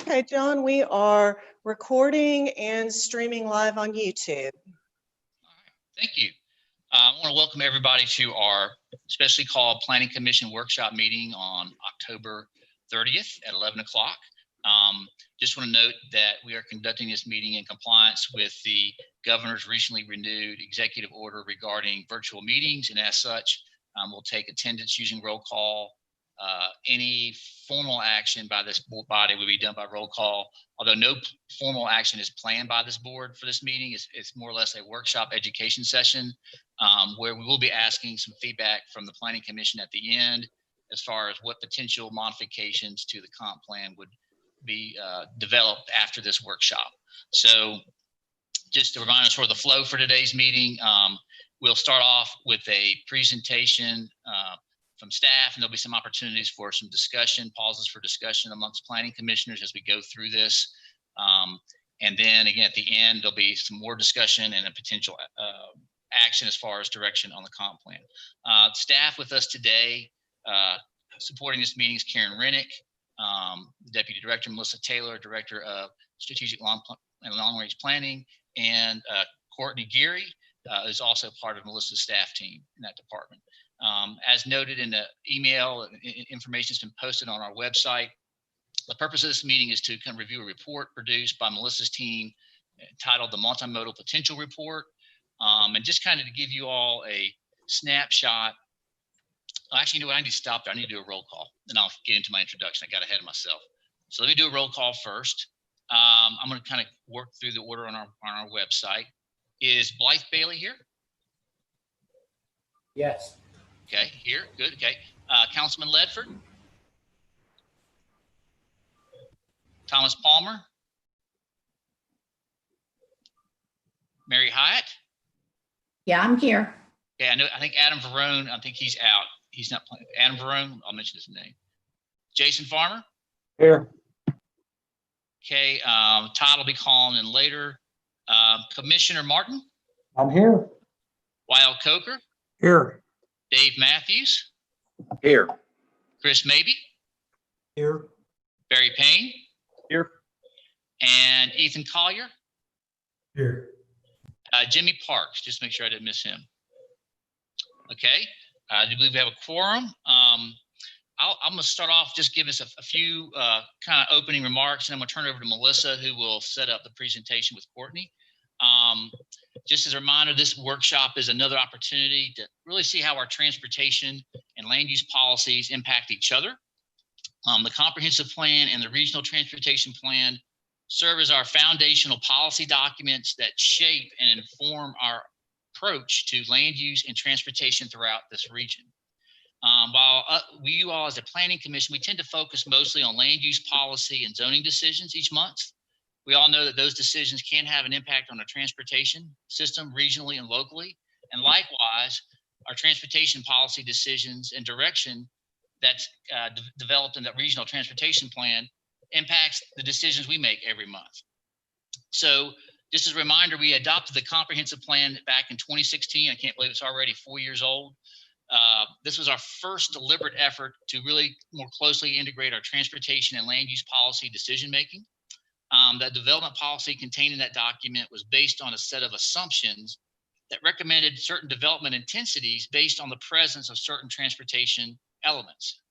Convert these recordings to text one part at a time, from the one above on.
Okay, John, we are recording and streaming live on YouTube. All right, thank you. I want to welcome everybody to our specially called Planning Commission workshop meeting on October 30th at 11 o'clock. Just want to note that we are conducting this meeting in compliance with the governor's recently renewed executive order regarding virtual meetings, and as such, we'll take attendance using roll call. Any formal action by this board body will be done by roll call, although no formal action is planned by this board for this meeting. It's more or less a workshop education session where we will be asking some feedback from the Planning Commission at the end as far as what potential modifications to the comp plan would be developed after this workshop. So just to remind us for the flow for today's meeting, we'll start off with a presentation from staff, and there'll be some opportunities for some discussion, pauses for discussion amongst planning commissioners as we go through this. And then again, at the end, there'll be some more discussion and a potential action as far as direction on the comp plan. Staff with us today, supporting this meeting is Karen Rennick, Deputy Director Melissa Taylor, Director of Strategic Long Range Planning, and Courtney Geary is also part of Melissa's staff team in that department. As noted in the email, information has been posted on our website. The purpose of this meeting is to kind of review a report produced by Melissa's team titled the Multimodal Potential Report, and just kind of to give you all a snapshot. Actually, you know what? I need to stop there. I need to do a roll call, and I'll get into my introduction. I got ahead of myself. So let me do a roll call first. I'm going to kind of work through the order on our website. Is Blythe Bailey here? Yes. Okay, here, good, okay. Councilman Ledford? Thomas Palmer? Mary Hyatt? Yeah, I'm here. Okay, I think Adam Verone, I think he's out. He's not playing. Adam Verone, I'll mention his name. Jason Farmer? Here. Okay, Todd will be calling in later. Commissioner Martin? I'm here. Wild Coker? Here. Dave Matthews? Here. Chris Mabey? Here. Barry Payne? Here. And Ethan Collier? Here. Jimmy Parks, just make sure I didn't miss him. Okay, I do believe we have a quorum. I'm going to start off just giving us a few kind of opening remarks, and I'm going to turn it over to Melissa, who will set up the presentation with Courtney. Just as a reminder, this workshop is another opportunity to really see how our transportation and land use policies impact each other. The comprehensive plan and the regional transportation plan serve as our foundational policy documents that shape and inform our approach to land use and transportation throughout this region. While you all as a planning commission, we tend to focus mostly on land use policy and zoning decisions each month. We all know that those decisions can have an impact on the transportation system regionally and locally. And likewise, our transportation policy decisions and direction that's developed in that regional transportation plan impacts the decisions we make every month. So just as a reminder, we adopted the comprehensive plan back in 2016. I can't believe it's already 4 years old. This was our first deliberate effort to really more closely integrate our transportation and land use policy decision making. That development policy contained in that document was based on a set of assumptions that recommended certain development intensities based on the presence of certain transportation elements.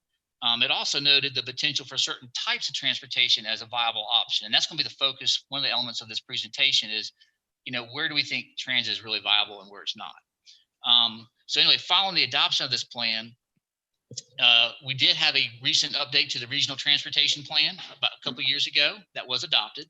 It also noted the potential for certain types of transportation as a viable option. And that's going to be the focus. One of the elements of this presentation is, where do we think transit is really viable and where it's not? So anyway, following the adoption of this plan, we did have a recent update to the regional transportation plan about a couple of years ago that was adopted.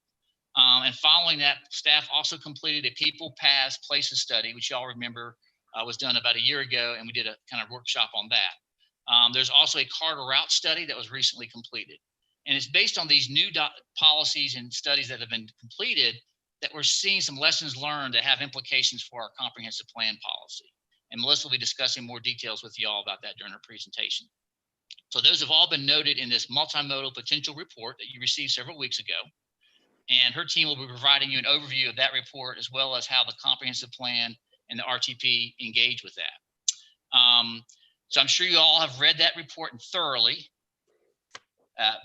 And following that, staff also completed a people, paths, places study, which y'all remember was done about a year ago, and we did a kind of workshop on that. There's also a CARTA route study that was recently completed. And it's based on these new policies and studies that have been completed that we're seeing some lessons learned that have implications for our comprehensive plan policy. And Melissa will be discussing more details with you all about that during her presentation. So those have all been noted in this multimodal potential report that you received several weeks ago. And her team will be providing you an overview of that report, as well as how the comprehensive plan and the RTP engage with that. So I'm sure you all have read that report thoroughly.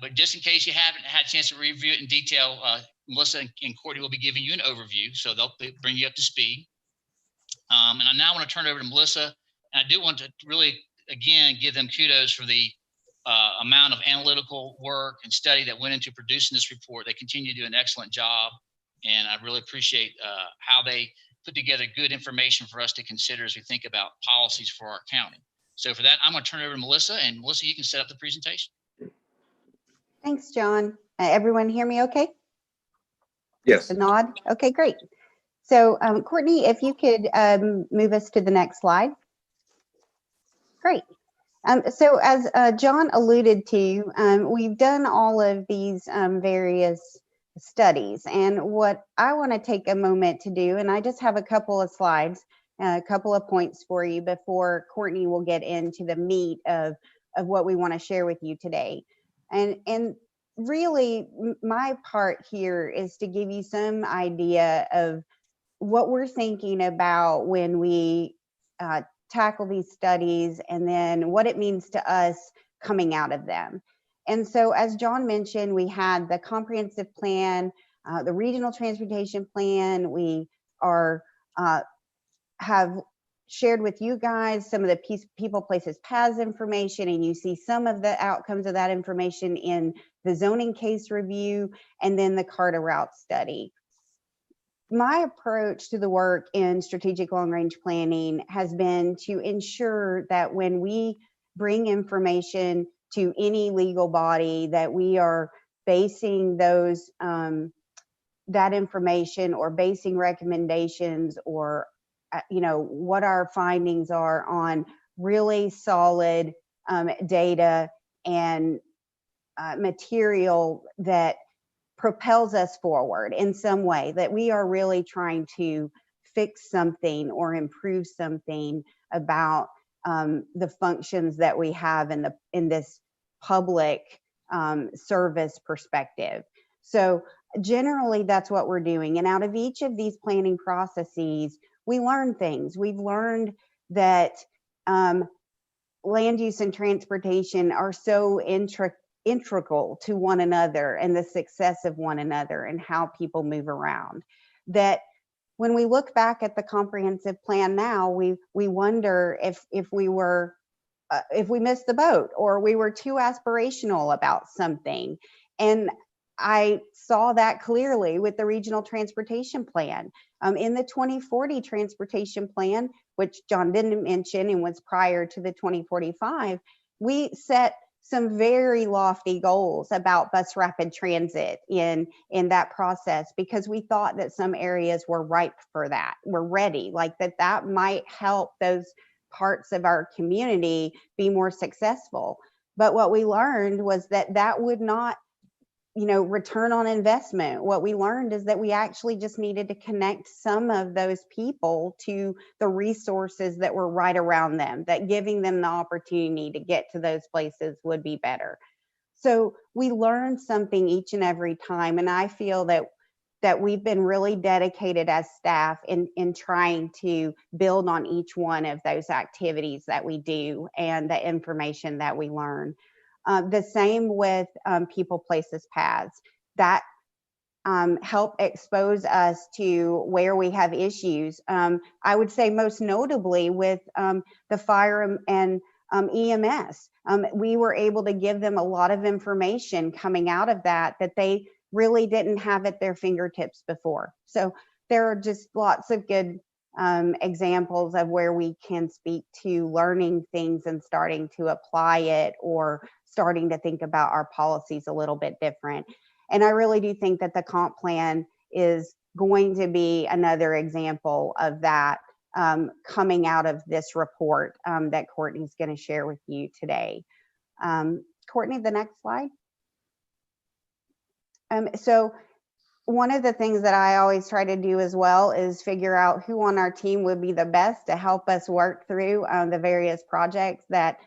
But just in case you haven't had a chance to review it in detail, Melissa and Courtney will be giving you an overview, so they'll bring you up to speed. And I now want to turn it over to Melissa. And I do want to really, again, give them kudos for the amount of analytical work and study that went into producing this report. They continue to do an excellent job. And I really appreciate how they put together good information for us to consider as we think about policies for our county. So for that, I'm going to turn it over to Melissa. And Melissa, you can set up the presentation. Thanks, John. Everyone hear me okay? Yes. The nod? Okay, great. So Courtney, if you could move us to the next slide. Great. So as John alluded to, we've done all of these various studies. And what I want to take a moment to do, and I just have a couple of slides, a couple of points for you before Courtney will get into the meat of what we want to share with you today. And really, my part here is to give you some idea of what we're thinking about when we tackle these studies, and then what it means to us coming out of them. And so, as John mentioned, we had the comprehensive plan, the regional transportation plan. We have shared with you guys some of the people, places, paths information, and you see some of the outcomes of that information in the zoning case review and then the CARTA route study. My approach to the work in strategic long-range planning has been to ensure that when we bring information to any legal body, that we are basing those that information or basing recommendations or what our findings are on really solid data and material that propels us forward in some way, that we are really trying to fix something or improve something about the functions that we have in this public service perspective. So generally, that's what we're doing. And out of each of these planning processes, we learn things. We've learned that land use and transportation are so integral to one another and the success of one another and how people move around, that when we look back at the comprehensive plan now, we wonder if we missed the boat or we were too aspirational about something. And I saw that clearly with the regional transportation plan. In the 2040 transportation plan, which John didn't mention and was prior to the 2045, we set some very lofty goals about bus rapid transit in that process, because we thought that some areas were ripe for that, were ready, like that might help those parts of our community be more successful. But what we learned was that would not return on investment. What we learned is that we actually just needed to connect some of those people to the resources that were right around them, that giving them the opportunity to get to those places would be better. So we learn something each and every time. And I feel that we've been really dedicated as staff in trying to build on each one of those activities that we do and the information that we learn. The same with people, places, paths that help expose us to where we have issues. I would say most notably with the fire and EMS. We were able to give them a lot of information coming out of that they really didn't have at their fingertips before. So there are just lots of good examples of where we can speak to learning things and starting to apply it, or starting to think about our policies a little bit different. And I really do think that the comp plan is going to be another example of that coming out of this report that Courtney's going to share with you today. Courtney, the next slide. So one of the things that I always try to do as well is figure out who on our team would be the best to help us work through the various projects that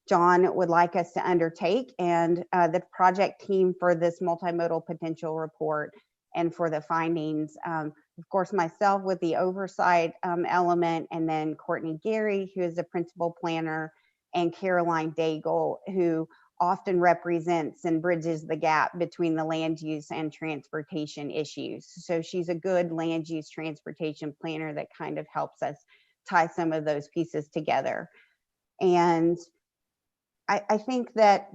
John would like us to undertake, and the project team for this multimodal potential report and for the findings. Of course, myself with the oversight element, and then Courtney Gary, who is the principal planner, and Caroline Daigle, who often represents and bridges the gap between the land use and transportation issues. So she's a good land use transportation planner that kind of helps us tie some of those pieces together. And I think that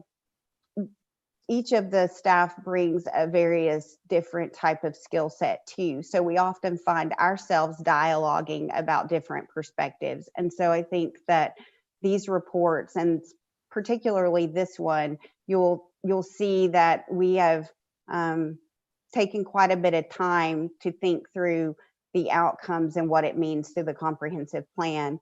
each of the staff brings a various different type of skill set too. So we often find ourselves dialoguing about different perspectives. And so I think that these reports, and particularly this one, you'll see that we have taken quite a bit of time to think through the outcomes and what it means to the comprehensive plan.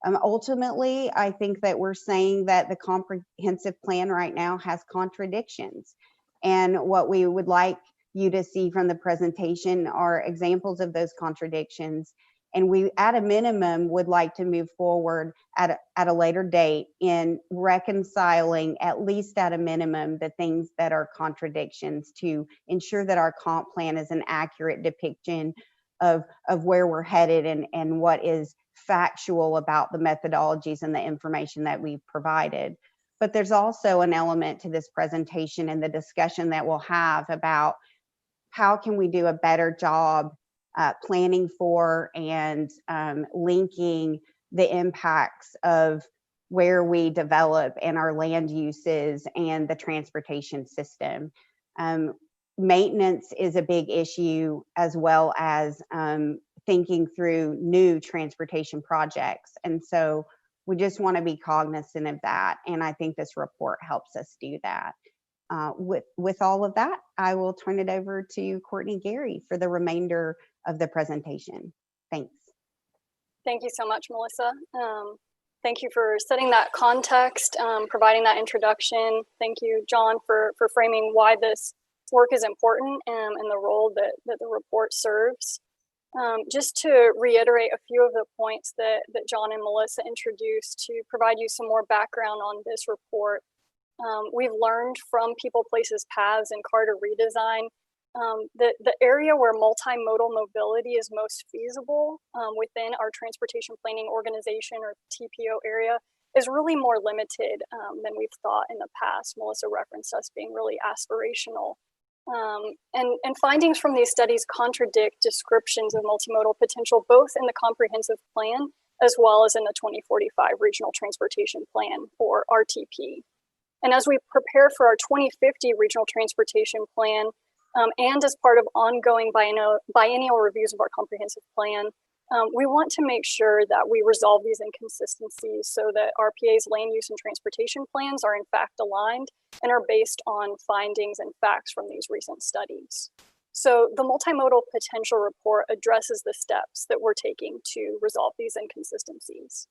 Ultimately, I think that we're saying that the comprehensive plan right now has contradictions. And what we would like you to see from the presentation are examples of those contradictions. And we, at a minimum, would like to move forward at a later date in reconciling, at least at a minimum, the things that are contradictions to ensure that our comp plan is an accurate depiction of where we're headed and what is factual about the methodologies and the information that we've provided. But there's also an element to this presentation and the discussion that we'll have about how can we do a better job planning for and linking the impacts of where we develop and our land uses and the transportation system. Maintenance is a big issue, as well as thinking through new transportation projects. And so we just want to be cognizant of that. And I think this report helps us do that. With all of that, I will turn it over to Courtney Gary for the remainder of the presentation. Thanks. Thank you so much, Melissa. Thank you for setting that context, providing that introduction. Thank you, John, for framing why this work is important and the role that the report serves. Just to reiterate a few of the points that John and Melissa introduced to provide you some more background on this report. We've learned from People, Places, Paths and CARTA ReDesign that the area where multimodal mobility is most feasible within our transportation planning organization or TPO area is really more limited than we've thought in the past. Melissa referenced us being really aspirational. And findings from these studies contradict descriptions of multimodal potential, both in the comprehensive plan as well as in the 2045 Regional Transportation Plan, or RTP. And as we prepare for our 2050 Regional Transportation Plan, and as part of ongoing biennial reviews of our comprehensive plan, we want to make sure that we resolve these inconsistencies so that RPA's land use and transportation plans are in fact aligned and are based on findings and facts from these recent studies. So the multimodal potential report addresses the steps that we're taking to resolve these inconsistencies.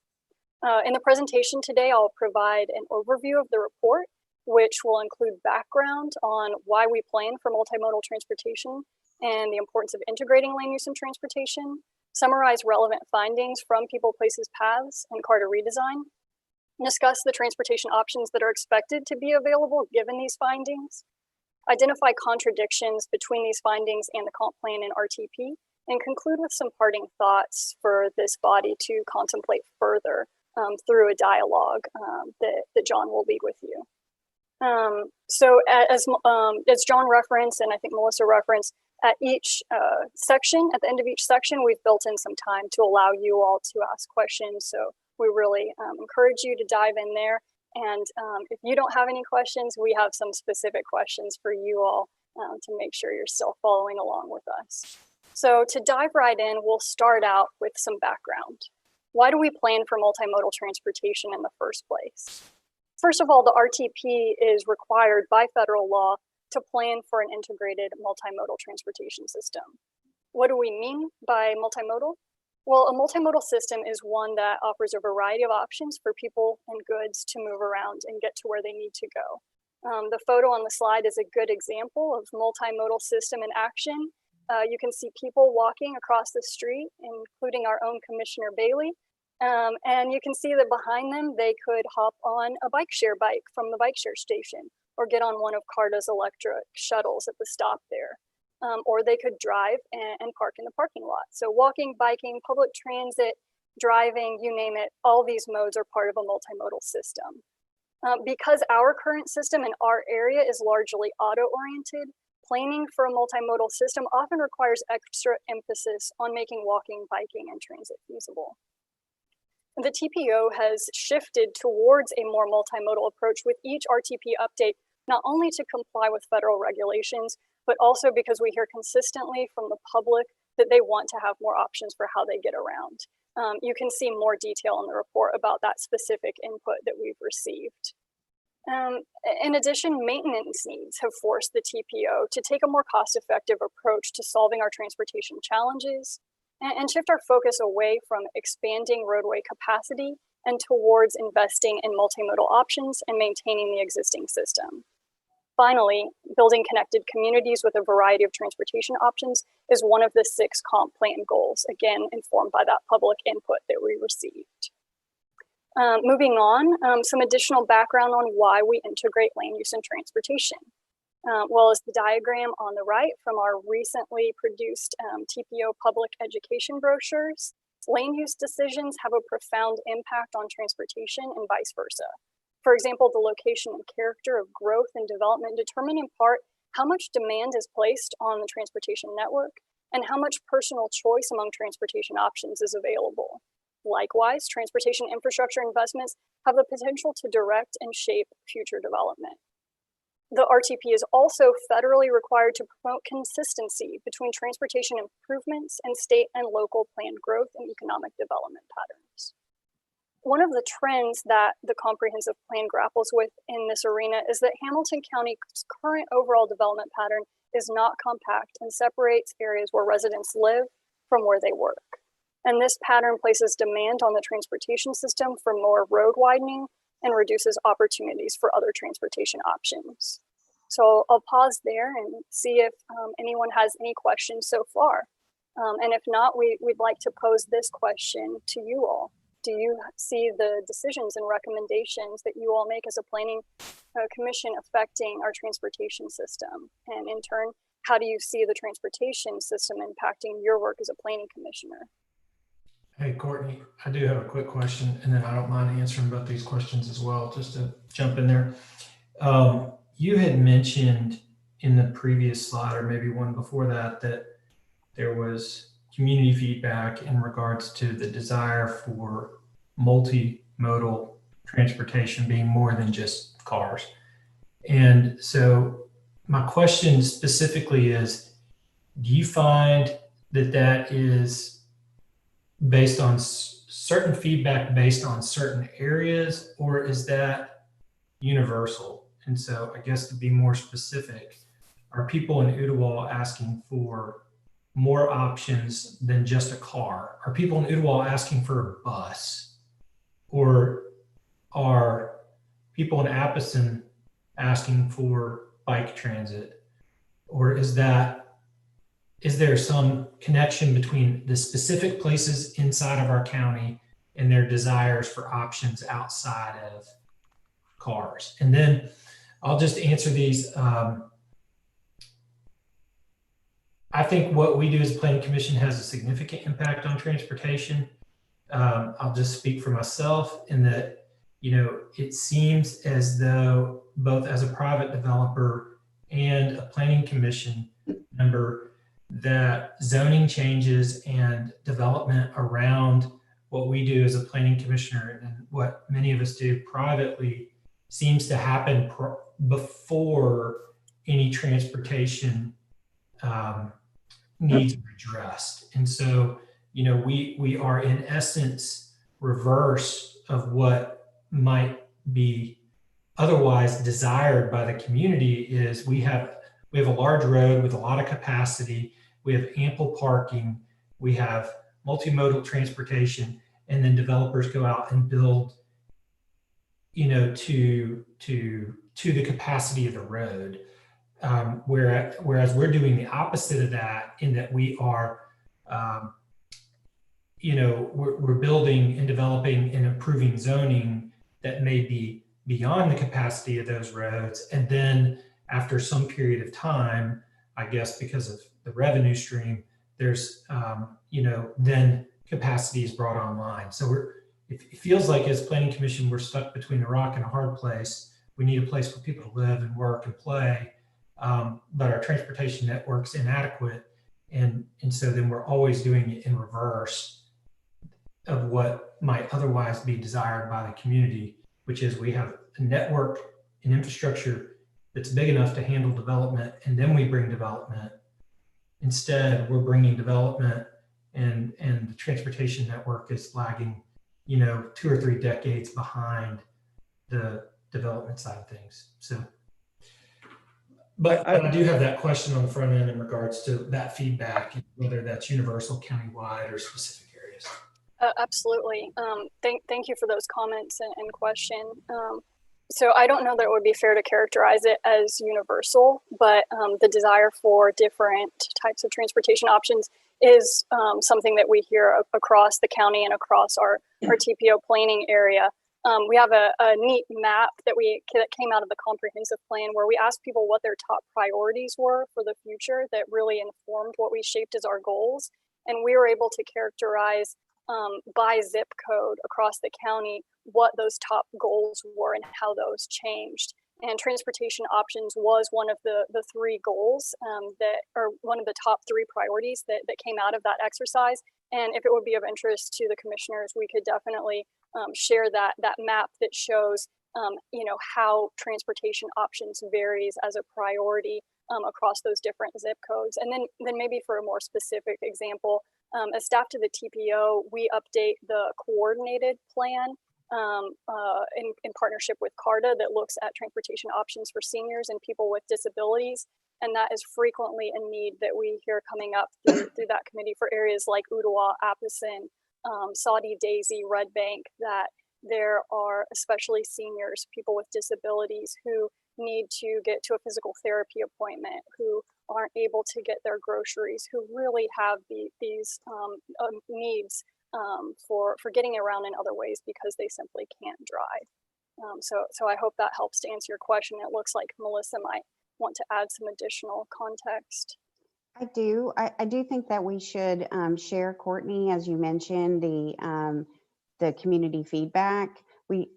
In the presentation today, I'll provide an overview of the report, which will include background on why we plan for multimodal transportation and the importance of integrating land use and transportation, summarize relevant findings from People, Places, Paths and CARTA ReDesign, discuss the transportation options that are expected to be available given these findings, identify contradictions between these findings and the comp plan and RTP, and conclude with some parting thoughts for this body to contemplate further through a dialogue that John will lead with you. So as John referenced, and I think Melissa referenced, at each section, at the end of each section, we've built in some time to allow you all to ask questions. So we really encourage you to dive in there. And if you don't have any questions, we have some specific questions for you all to make sure you're still following along with us. So to dive right in, we'll start out with some background. Why do we plan for multimodal transportation in the first place? First of all, the RTP is required by federal law to plan for an integrated multimodal transportation system. What do we mean by multimodal? Well, a multimodal system is one that offers a variety of options for people and goods to move around and get to where they need to go. The photo on the slide is a good example of multimodal system in action. You can see people walking across the street, including our own Commissioner Bailey. And you can see that behind them, they could hop on a bike share bike from the bike share station, or get on one of CARTA's electric shuttles at the stop there. Or they could drive and park in the parking lot. So walking, biking, public transit, driving, you name it, all these modes are part of a multimodal system. Because our current system in our area is largely auto-oriented, planning for a multimodal system often requires extra emphasis on making walking, biking, and transit feasible. The TPO has shifted towards a more multimodal approach with each RTP update, not only to comply with federal regulations, but also because we hear consistently from the public that they want to have more options for how they get around. You can see more detail in the report about that specific input that we've received. In addition, maintenance needs have forced the TPO to take a more cost-effective approach to solving our transportation challenges and shift our focus away from expanding roadway capacity and towards investing in multimodal options and maintaining the existing system. Finally, building connected communities with a variety of transportation options is one of the 6 comp plan goals, again, informed by that public input that we received. Moving on, some additional background on why we integrate land use and transportation. Well, as the diagram on the right from our recently produced TPO public education brochures, land use decisions have a profound impact on transportation and vice versa. For example, the location and character of growth and development determine in part how much demand is placed on the transportation network and how much personal choice among transportation options is available. Likewise, transportation infrastructure investments have the potential to direct and shape future development. The RTP is also federally required to promote consistency between transportation improvements and state and local planned growth and economic development patterns. One of the trends that the comprehensive plan grapples with in this arena is that Hamilton County's current overall development pattern is not compact and separates areas where residents live from where they work. And this pattern places demand on the transportation system for more road widening and reduces opportunities for other transportation options. So I'll pause there and see if anyone has any questions so far. And if not, we'd like to pose this question to you all. Do you see the decisions and recommendations that you all make as a planning commission affecting our transportation system? And in turn, how do you see the transportation system impacting your work as a planning commissioner? Hey, Courtney, I do have a quick question, and then I don't mind answering both these questions as well, just to jump in there. You had mentioned in the previous slide, or maybe one before that, that there was community feedback in regards to the desire for multimodal transportation being more than just cars. And so my question specifically is, do you find that that is based on certain feedback based on certain areas, or is that universal? And so I guess to be more specific, are people in Ooltewah asking for more options than just a car? Are people in Ooltewah asking for a bus? Or are people in Appleton asking for bike transit? Or is there some connection between the specific places inside of our county and their desires for options outside of cars? And then I'll just answer these. I think what we do as a planning commission has a significant impact on transportation. I'll just speak for myself in that, it seems as though both as a private developer and a planning commission member, that zoning changes and development around what we do as a planning commissioner and what many of us do privately seems to happen before any transportation needs are addressed. And so, we are in essence reverse of what might be otherwise desired by the community. Is we have a large road with a lot of capacity, we have ample parking, we have multimodal transportation, and then developers go out and build, to the capacity of the road. Whereas we're doing the opposite of that, in that we are, we're building and developing and improving zoning that may be beyond the capacity of those roads. And then after some period of time, I guess because of the revenue stream, there's, then capacity is brought online. So it feels like as planning commission, we're stuck between a rock and a hard place. We need a place for people to live and work and play, but our transportation network's inadequate. And so then we're always doing it in reverse of what might otherwise be desired by the community, which is we have a network and infrastructure that's big enough to handle development, and then we bring development. Instead, we're bringing development, and the transportation network is lagging, 2 or 3 decades behind the development side of things. So, but I do have that question on the front end in regards to that feedback, whether that's universal, countywide, or specific areas. Absolutely. Thank you for those comments and question. So I don't know that it would be fair to characterize it as universal, but the desire for different types of transportation options is something that we hear across the county and across our TPO planning area. We have a neat map that came out of the comprehensive plan where we asked people what their top priorities were for the future that really informed what we shaped as our goals. And we were able to characterize by zip code across the county what those top goals were and how those changed. And transportation options was one of the 3 goals that are one of the top 3 priorities that came out of that exercise. And if it would be of interest to the commissioners, we could definitely share that map that shows how transportation options varies as a priority across those different zip codes. And then maybe for a more specific example, as staff to the TPO, we update the coordinated plan in partnership with CARTA that looks at transportation options for seniors and people with disabilities. And that is frequently a need that we hear coming up through that committee for areas like Ottawa, Appleton, Saudi Daisy, Red Bank, that there are especially seniors, people with disabilities who need to get to a physical therapy appointment, who aren't able to get their groceries, who really have these needs for getting around in other ways because they simply can't drive. So I hope that helps to answer your question. It looks like Melissa might want to add some additional context. I do. I do think that we should share, Courtney, as you mentioned, the community feedback. We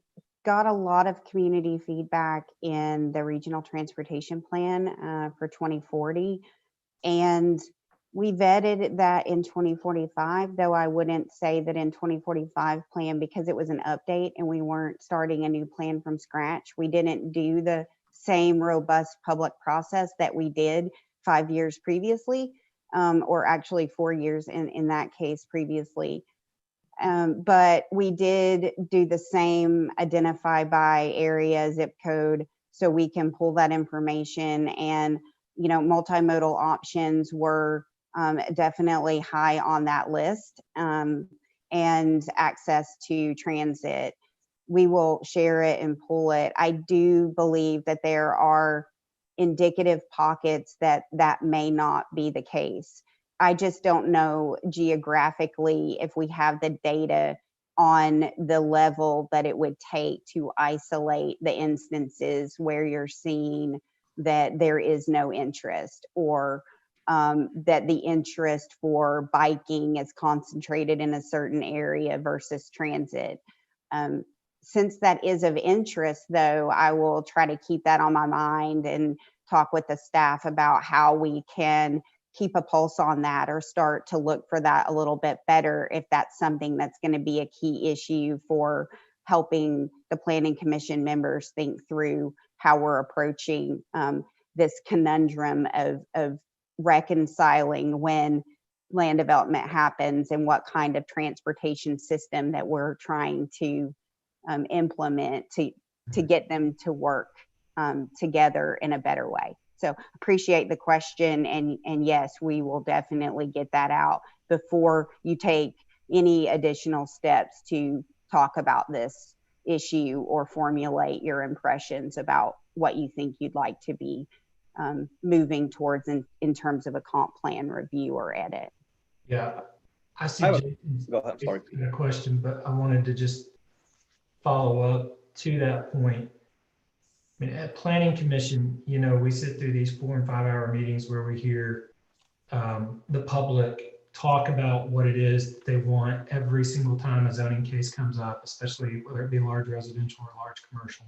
got a lot of community feedback in the regional transportation plan for 2040. And we vetted that in 2045, though I wouldn't say that in 2045 plan, because it was an update and we weren't starting a new plan from scratch. We didn't do the same robust public process that we did 5 years previously, or actually 4 years in that case previously. But we did do the same identify by area, zip code, so we can pull that information. And, multimodal options were definitely high on that list, and access to transit. We will share it and pull it. I do believe that there are indicative pockets that may not be the case. I just don't know geographically if we have the data on the level that it would take to isolate the instances where you're seeing that there is no interest, or that the interest for biking is concentrated in a certain area versus transit. Since that is of interest, though, I will try to keep that on my mind and talk with the staff about how we can keep a pulse on that, or start to look for that a little bit better if that's something that's going to be a key issue for helping the Planning Commission members think through how we're approaching this conundrum of reconciling when land development happens and what kind of transportation system that we're trying to implement to get them to work together in a better way. So appreciate the question, and yes, we will definitely get that out before you take any additional steps to talk about this issue or formulate your impressions about what you think you'd like to be moving towards in terms of a comp plan review or edit. Yeah, I see Jason's question, but I wanted to just follow up to that point. I mean, at Planning Commission, we sit through these 4 and 5 hour meetings where we hear the public talk about what it is they want every single time a zoning case comes up, especially whether it be large residential or large commercial.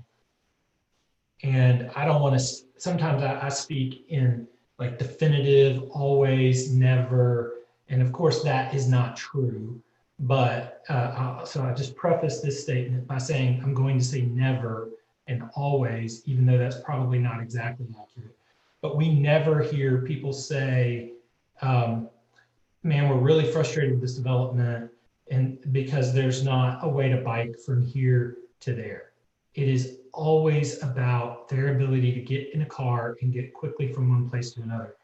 And I don't want to, sometimes I speak in like definitive, always, never. And of course that is not true. But so I just preface this statement by saying I'm going to say never and always, even though that's probably not exactly accurate. But we never hear people say, man, we're really frustrated with this development and because there's not a way to bike from here to there. It is always about their ability to get in a car and get quickly from one place to another.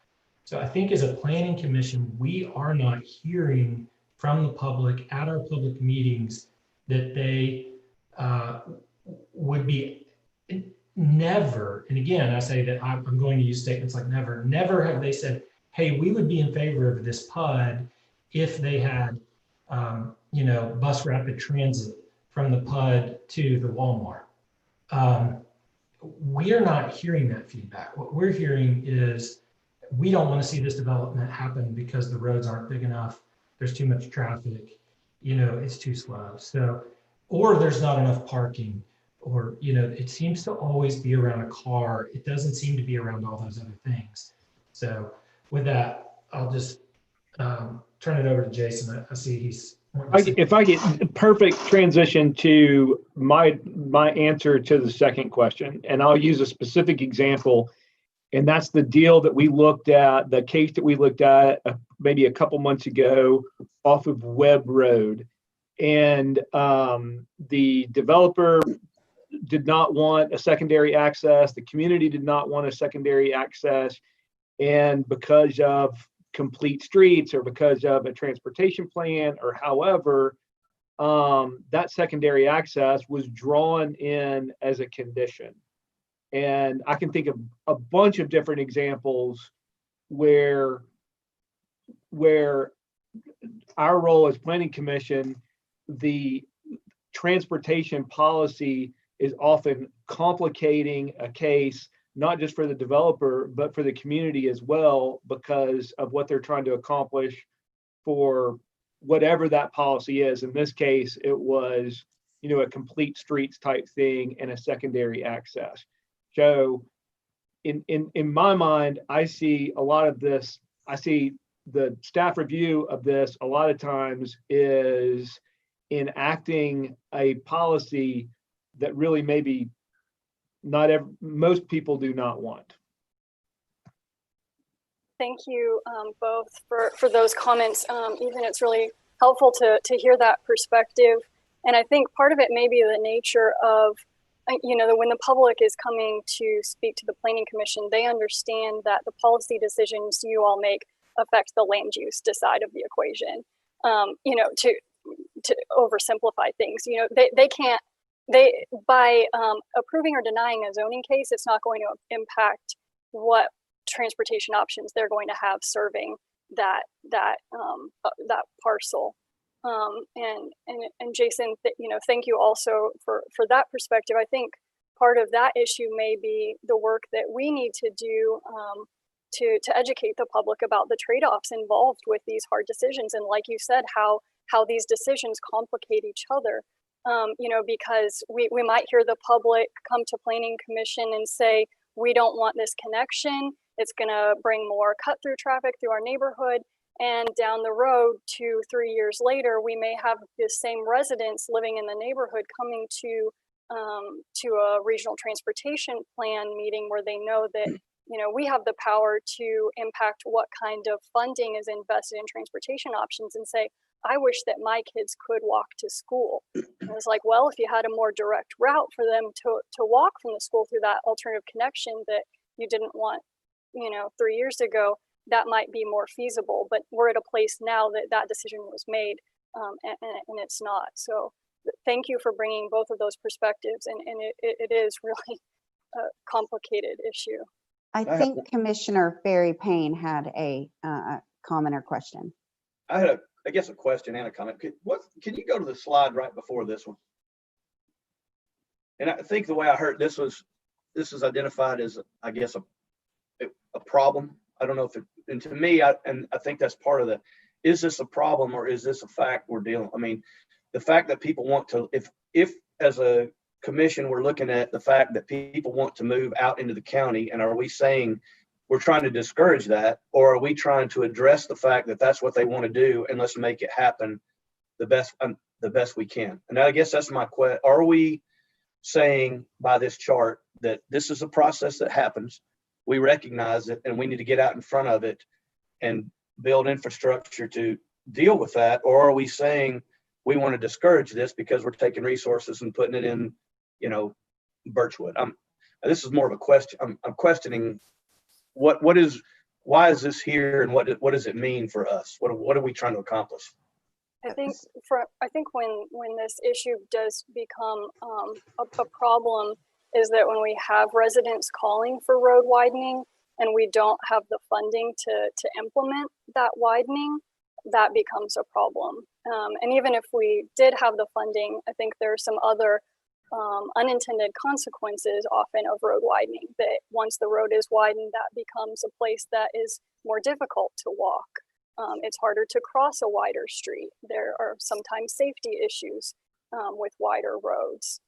So I think as a planning commission, we are not hearing from the public at our public meetings that they would be never, and again, I say that I'm going to use statements like never have they said, hey, we would be in favor of this PUD if they had, bus rapid transit from the PUD to the Walmart. We are not hearing that feedback. What we're hearing is we don't want to see this development happen because the roads aren't big enough. There's too much traffic, it's too slow. So, or there's not enough parking, or, it seems to always be around a car. It doesn't seem to be around all those other things. So with that, I'll just turn it over to Jason. I see he's. If I get perfect transition to my answer to the second question, and I'll use a specific example, and that's the deal that we looked at, the case that we looked at maybe a couple months ago off of Webb Road. And the developer did not want a secondary access. The community did not want a secondary access. And because of complete streets or because of a transportation plan or however, that secondary access was drawn in as a condition. And I can think of a bunch of different examples where our role as planning commission, the transportation policy is often complicating a case, not just for the developer, but for the community as well, because of what they're trying to accomplish for whatever that policy is. In this case, it was, a complete streets type thing and a secondary access. So in my mind, I see a lot of this, I see the staff review of this a lot of times is enacting a policy that really maybe most people do not want. Thank you both for those comments. Ethan, it's really helpful to hear that perspective. And I think part of it may be the nature of, when the public is coming to speak to the Planning Commission, they understand that the policy decisions you all make affect the land use side of the equation. To oversimplify things, by approving or denying a zoning case, it's not going to impact what transportation options they're going to have serving that parcel. And Jason, thank you also for that perspective. I think part of that issue may be the work that we need to do to educate the public about the trade-offs involved with these hard decisions. And like you said, how these decisions complicate each other. Because we might hear the public come to Planning Commission and say, we don't want this connection. It's going to bring more cut-through traffic through our neighborhood. And down the road, 2-3 years later, we may have the same residents living in the neighborhood coming to a regional transportation plan meeting where they know that we have the power to impact what kind of funding is invested in transportation options, and say, I wish that my kids could walk to school. And it's like, well, if you had a more direct route for them to walk from the school through that alternative connection that you didn't want, 3 years ago, that might be more feasible. But we're at a place now that decision was made, and it's not. So thank you for bringing both of those perspectives. And it is really a complicated issue. I think Commissioner Barry Payne had a comment or question. I had a question and a comment. Can you go to the slide right before this one? And I think the way I heard this is identified as, I guess, a problem. I don't know if it, and to me, I think that's part of is this a problem or is this a fact we're dealing? I mean, the fact that people want to, if as a commission, we're looking at the fact that people want to move out into the county, and are we saying we're trying to discourage that, or are we trying to address the fact that that's what they want to do, and let's make it happen the best we can? And I guess that's my question. Are we saying by this chart that this is a process that happens, we recognize it, and we need to get out in front of it and build infrastructure to deal with that? Or are we saying we want to discourage this because we're taking resources and putting it in, Birchwood? This is more of a question. I'm questioning why is this here, and what does it mean for us? What are we trying to accomplish? I think when this issue does become a problem is that when we have residents calling for road widening and we don't have the funding to implement that widening, that becomes a problem. And even if we did have the funding, I think there are some other unintended consequences often of road widening, that once the road is widened, that becomes a place that is more difficult to walk. It's harder to cross a wider street. There are sometimes safety issues with wider roads.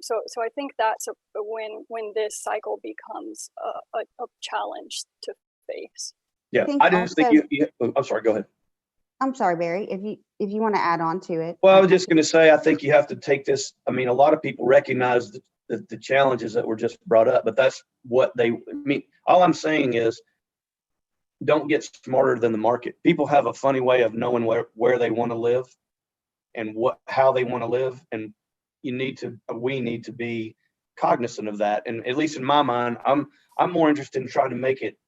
So I think that's when this cycle becomes a challenge to face. Yeah, think I just think I'm sorry, go ahead. I'm sorry, Barry, if you want to add on to it. Well, I was just going to say, I think you have to take this. I mean, a lot of people recognize the challenges that were just brought up, but that's what they mean. All I'm saying is, don't get smarter than the market. People have a funny way of knowing where they want to live and how they want to live, and we need to be cognizant of that. And at least in my mind, I'm more interested in trying to make it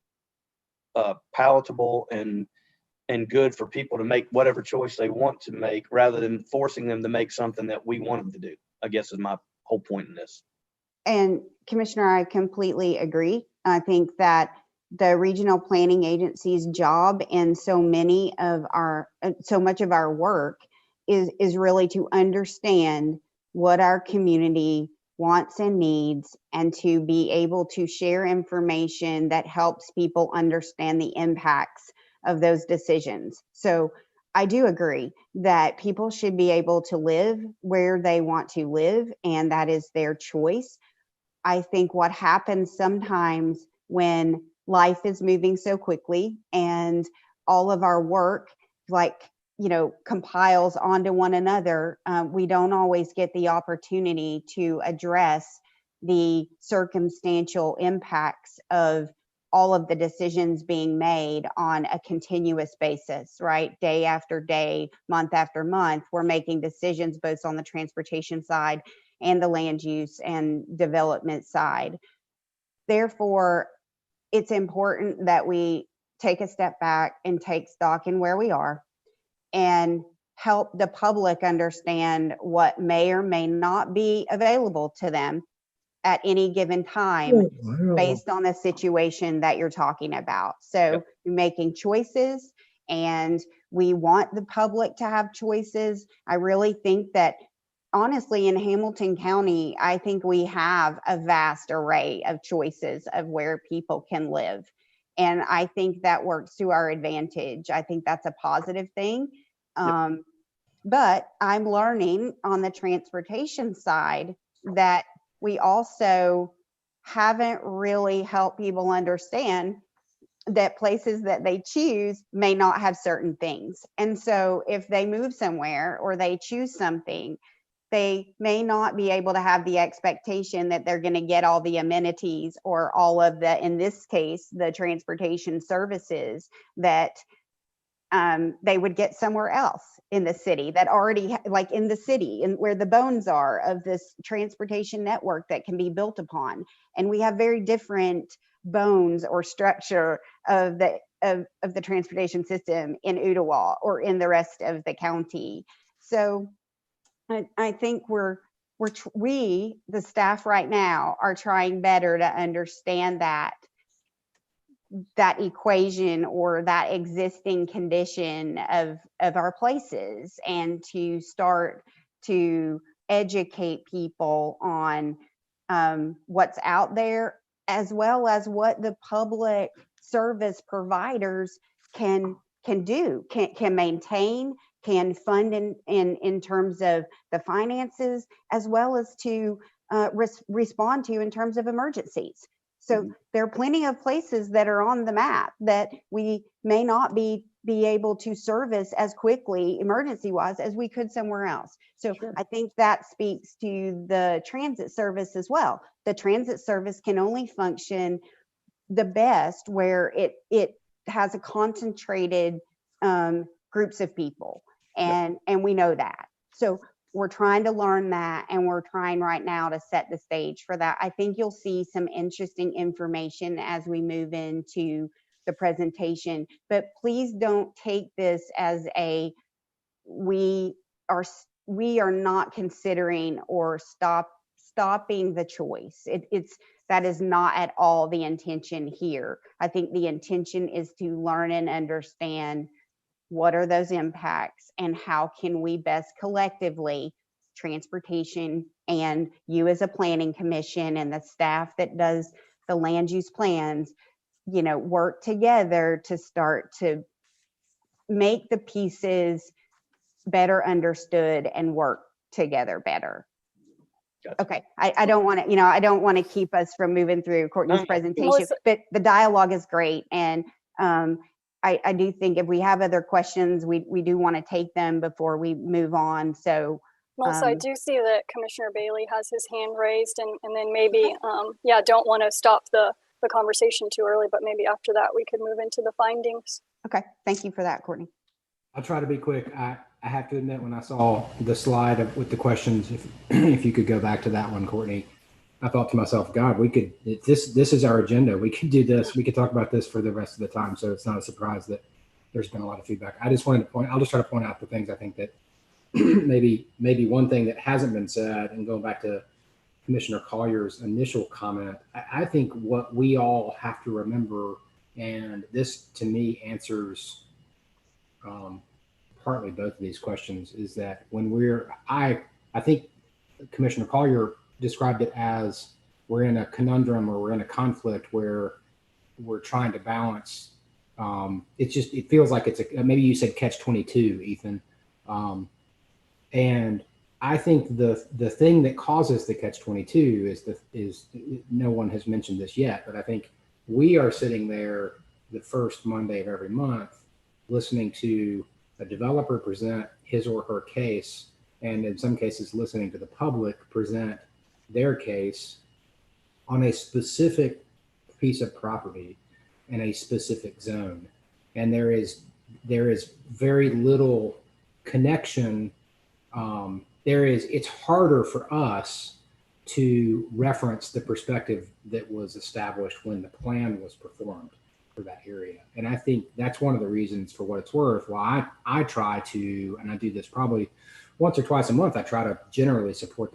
palatable and good for people to make whatever choice they want to make, rather than forcing them to make something that we want them to do, I guess is my whole point in this. And Commissioner, I completely agree. I think that the regional planning agency's job and so much of our work is really to understand what our community wants and needs, and to be able to share information that helps people understand the impacts of those decisions. So I do agree that people should be able to live where they want to live, and that is their choice. I think what happens sometimes when life is moving so quickly and all of our work compiles onto one another, we don't always get the opportunity to address the circumstantial impacts of all of the decisions being made on a continuous basis, right? Day after day, month after month, we're making decisions both on the transportation side and the land use and development side. Therefore, it's important that we take a step back and take stock in where we are and help the public understand what may or may not be available to them at any given time based on the situation that you're talking about. So you're making choices, and we want the public to have choices. I really think that, honestly, in Hamilton County, I think we have a vast array of choices of where people can live. And I think that works to our advantage. I think that's a positive thing. But I'm learning on the transportation side that we also haven't really helped people understand that places that they choose may not have certain things. And so if they move somewhere or they choose something, they may not be able to have the expectation that they're going to get all the amenities or all of the, in this case, the transportation services that they would get somewhere else in the city, that already, like in the city and where the bones are of this transportation network that can be built upon. And we have very different bones or structure of the transportation system in Ottawa or in the rest of the county. So I think we, the staff right now, are trying better to understand that equation or that existing condition of our places, and to start to educate people on what's out there, as well as what the public service providers can do, can maintain, can fund in terms of the finances, as well as to respond to in terms of emergencies. So there are plenty of places that are on the map that we may not be able to service as quickly emergency wise as we could somewhere else. So Sure. I think that speaks to the transit service as well. The transit service can only function the best where it has a concentrated groups of people, and we know that. So we're trying to learn that, and we're trying right now to set the stage for that. I think you'll see some interesting information as we move into the presentation, but please don't take this as we are not considering or stopping the choice. That is not at all the intention here. I think the intention is to learn and understand what are those impacts and how can we best collectively, transportation and you as a planning commission and the staff that does the land use plans, work together to start to make the pieces better understood and work together better. Gotcha. Okay, I don't want to, I don't want to keep us from moving through Courtney's No. presentation, Melissa- but the dialogue is great. And I do think if we have other questions, we do want to take them before we move on. So Melissa, I do see that Commissioner Bailey has his hand raised, and then maybe, don't want to stop the conversation too early, but maybe after that we could move into the findings. okay, thank you for that, Courtney. I'll try to be quick. I have to admit, when I saw the slide with the questions, if you could go back to that one, Courtney, I thought to myself, God, we could, this is our agenda. We could do this. We could talk about this for the rest of the time. So it's not a surprise that there's been a lot of feedback. I just wanted to I'll just try to point out the things I think that maybe one thing that hasn't been said, and going back to Commissioner Collier's initial comment, I think what we all have to remember, and this to me answers partly both of these questions, is that when I think Commissioner Collier described it as we're in a conundrum or we're in a conflict where we're trying to balance. It feels like it's maybe you said catch 22, Ethan. And I think the thing that causes the catch 22 is no one has mentioned this yet, but I think we are sitting there the first Monday of every month listening to a developer present his or her case, and in some cases listening to the public present their case on a specific piece of property in a specific zone. And there is very little connection. It's harder for us to reference the perspective that was established when the plan was performed for that area. And I think that's one of the reasons, for what it's worth, why I try to, and I do this probably once or twice a month, I try to generally support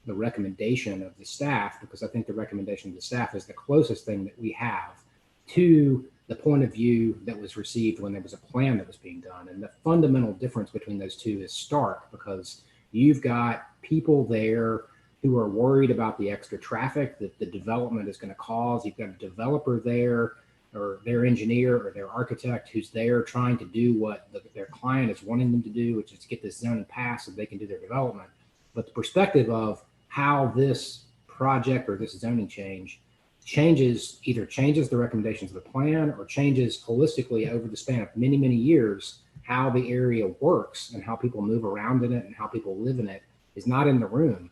the recommendation of the staff, because I think the recommendation of the staff is the closest thing that we have to the point of view that was received when there was a plan that was being done. And the fundamental difference between those two is stark, because you've got people there who are worried about the extra traffic that the development is going to cause. You've got a developer there, or their engineer or their architect, who's there trying to do what their client is wanting them to do, which is to get this zoning passed so they can do their development. But the perspective of how this project or this zoning change either changes the recommendations of the plan or changes holistically over the span of many, many years, how the area works and how people move around in it and how people live in it, is not in the room.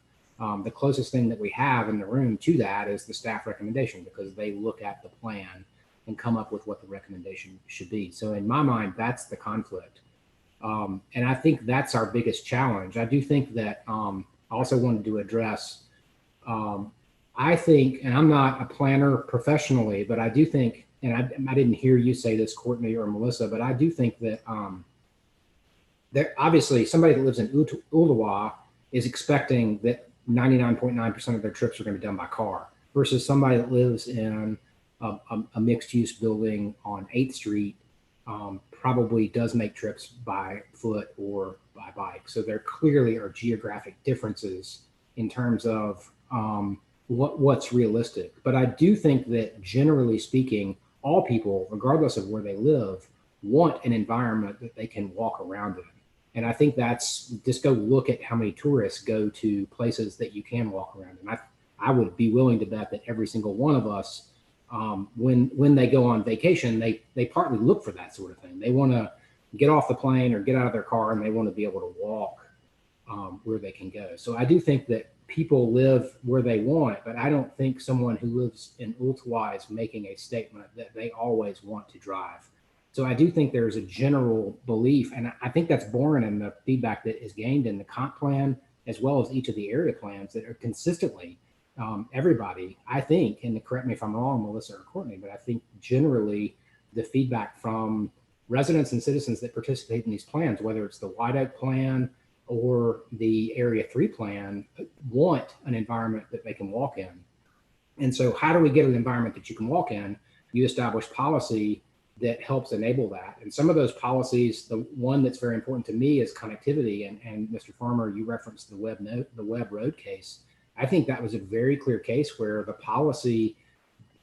The closest thing that we have in the room to that is the staff recommendation, because they look at the plan and come up with what the recommendation should be. So in my mind, that's the conflict. And I think that's our biggest challenge. I do think that I also wanted to address, I think, and I'm not a planner professionally, but I do think, and I didn't hear you say this, Courtney or Melissa, but I do think that obviously somebody that lives in Ooltewah is expecting that 99.9% of their trips are going to be done by car, versus somebody that lives in a mixed-use building on 8th Street probably does make trips by foot or by bike. So there clearly are geographic differences in terms of what's realistic. But I do think that, generally speaking, all people, regardless of where they live, want an environment that they can walk around in. And I think that's, just go look at how many tourists go to places that you can walk around in. I would be willing to bet that every single one of us, when they go on vacation, they partly look for that sort of thing. They want to get off the plane or get out of their car, and they want to be able to walk where they can go. So I do think that people live where they want, but I don't think someone who lives in Ooltewah is making a statement that they always want to drive. So I do think there's a general belief, and I think that's born in the feedback that is gained in the comp plan, as well as each of the area plans, that are consistently everybody, I think, and correct me if I'm wrong, Melissa or Courtney, but I think generally the feedback from residents and citizens that participate in these plans, whether it's the White Oak plan or the Area 3 plan, want an environment that they can walk in. And so how do we get an environment that you can walk in? You establish policy that helps enable that. And some of those policies, the one that's very important to me is connectivity. And Mr. Farmer, you referenced the Webb Road case. I think that was a very clear case where the policy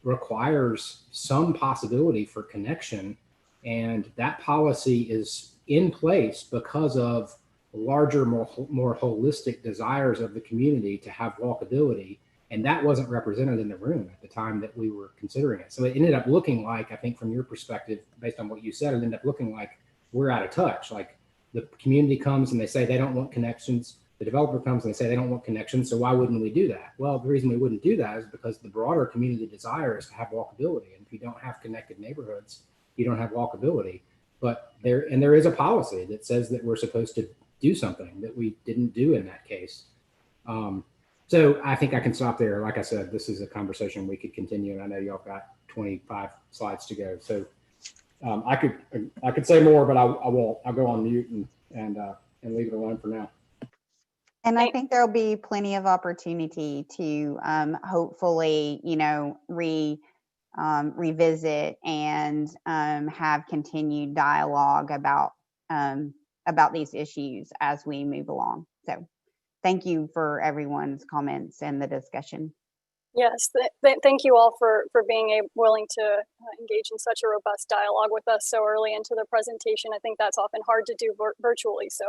requires some possibility for connection. And that policy is in place because of larger, more holistic desires of the community to have walkability. And that wasn't represented in the room at the time that we were considering it. So it ended up looking like, I think from your perspective, based on what you said, it ended up looking like we're out of touch. Like the community comes and they say they don't want connections. The developer comes and they say they don't want connections. So why wouldn't we do that? Well, the reason we wouldn't do that is because the broader community desire is to have walkability. And if you don't have connected neighborhoods, you don't have walkability. But there is a policy that says that we're supposed to do something that we didn't do in that case. So I think I can stop there. Like I said, this is a conversation we could continue, and I know y'all got 25 slides to go. So I could say more, but I won't. I'll go on mute and leave it alone for now. And I think there'll be plenty of opportunity to hopefully, revisit and have continued dialogue about these issues as we move along. So thank you for everyone's comments and the discussion. Yes, thank you all for being willing to engage in such a robust dialogue with us so early into the presentation. I think that's often hard to do virtually, so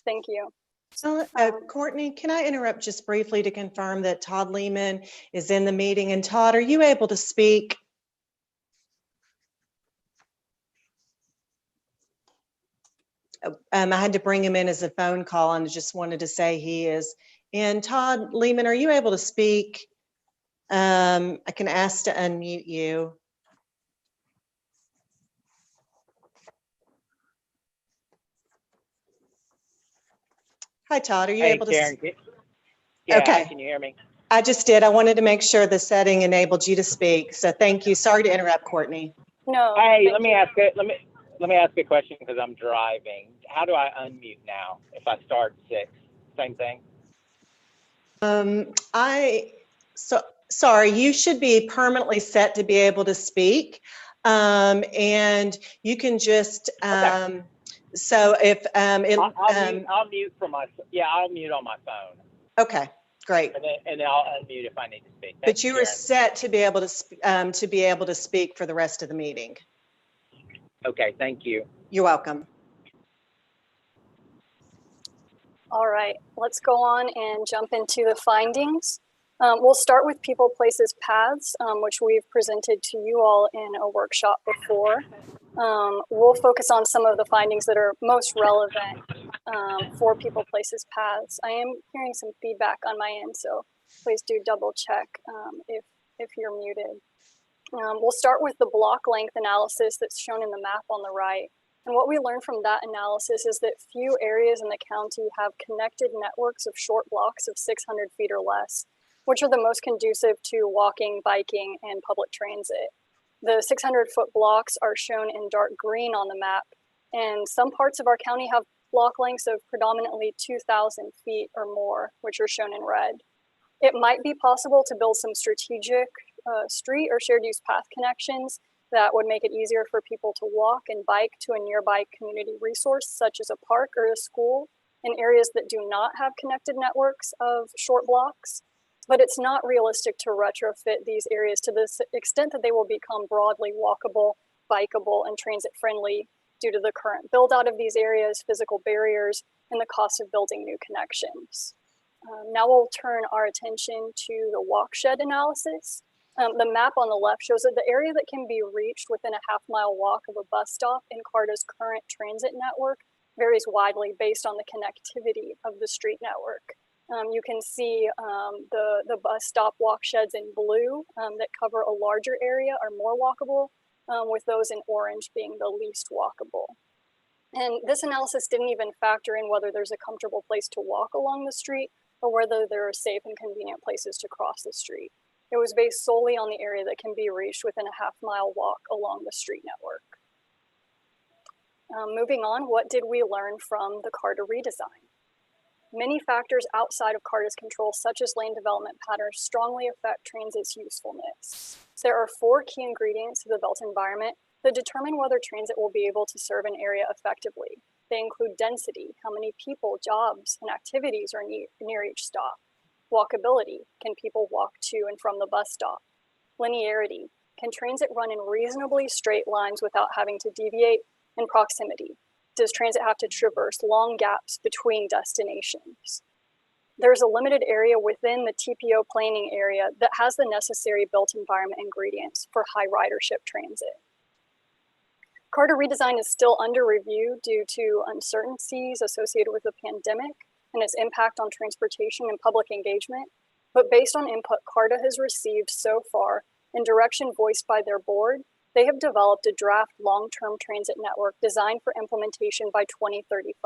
thank you. So, Courtney, can I interrupt just briefly to confirm that Todd Lehman is in the meeting? And Todd, are you able to speak? I had to bring him in as a phone call and just wanted to say he is in. Todd Lehman, are you able to speak? I can ask to unmute you. Hi, Todd. Are you able to? Karen, yeah, okay. Can you hear me? I just did. I wanted to make sure the setting enabled you to speak. So thank you. Sorry to interrupt, Courtney. No. Hey, let me ask a question because I'm driving. How do I unmute now if I start 6? Same thing. Sorry, you should be permanently set to be able to speak. And you can just Okay. So if I'll mute I'll mute on my phone. Okay, great. And then I'll unmute if I need to speak. But you were set to be able to speak for the rest of the meeting. Okay, thank you. You're welcome. All right, let's go on and jump into the findings. We'll start with people, places, paths, which we've presented to you all in a workshop before. We'll focus on some of the findings that are most relevant for people, places, paths. I am hearing some feedback on my end, so please do double check if you're muted. We'll start with the block length analysis that's shown in the map on the right. And what we learned from that analysis is that few areas in the county have connected networks of short blocks of 600 feet or less, which are the most conducive to walking, biking, and public transit. The 600-foot blocks are shown in dark green on the map, and some parts of our county have block lengths of predominantly 2,000 feet or more, which are shown in red. It might be possible to build some strategic street or shared use path connections that would make it easier for people to walk and bike to a nearby community resource, such as a park or a school, in areas that do not have connected networks of short blocks. But it's not realistic to retrofit these areas to the extent that they will become broadly walkable bikeable and transit friendly due to the current build out of these areas, physical barriers, and the cost of building new connections. Now we'll turn our attention to the walkshed analysis. The map on the left shows that the area that can be reached within a half-mile walk of a bus stop in CARTA's current transit network varies widely based on the connectivity of the street network. You can see the bus stop walksheds in blue that cover a larger area are more walkable, with those in orange being the least walkable. And this analysis didn't even factor in whether there's a comfortable place to walk along the street or whether there are safe and convenient places to cross the street. It was based solely on the area that can be reached within a half-mile walk along the street network. Moving on, what did we learn from the CARTA redesign? Many factors outside of CARTA's control, such as lane development patterns, strongly affect transit's usefulness. There are 4 key ingredients to the built environment that determine whether transit will be able to serve an area effectively. They include density, how many people, jobs, and activities are near each stop. Walkability, can people walk to and from the bus stop? Linearity, can transit run in reasonably straight lines without having to deviate? And proximity, does transit have to traverse long gaps between destinations? There's a limited area within the TPO planning area that has the necessary built environment ingredients for high ridership transit. CARTA redesign is still under review due to uncertainties associated with the pandemic and its impact on transportation and public engagement. But based on input CARTA has received so far and direction voiced by their board, they have developed a draft long-term transit network designed for implementation by 2035.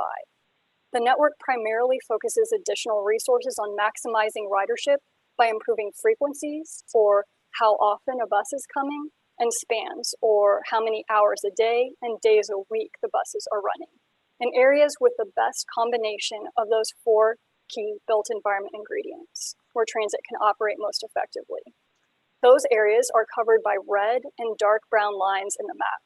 The network primarily focuses additional resources on maximizing ridership by improving frequencies, or how often a bus is coming, and spans, or how many hours a day and days a week the buses are running, in areas with the best combination of those 4 key built environment ingredients, where transit can operate most effectively. Those areas are covered by red and dark brown lines in the map.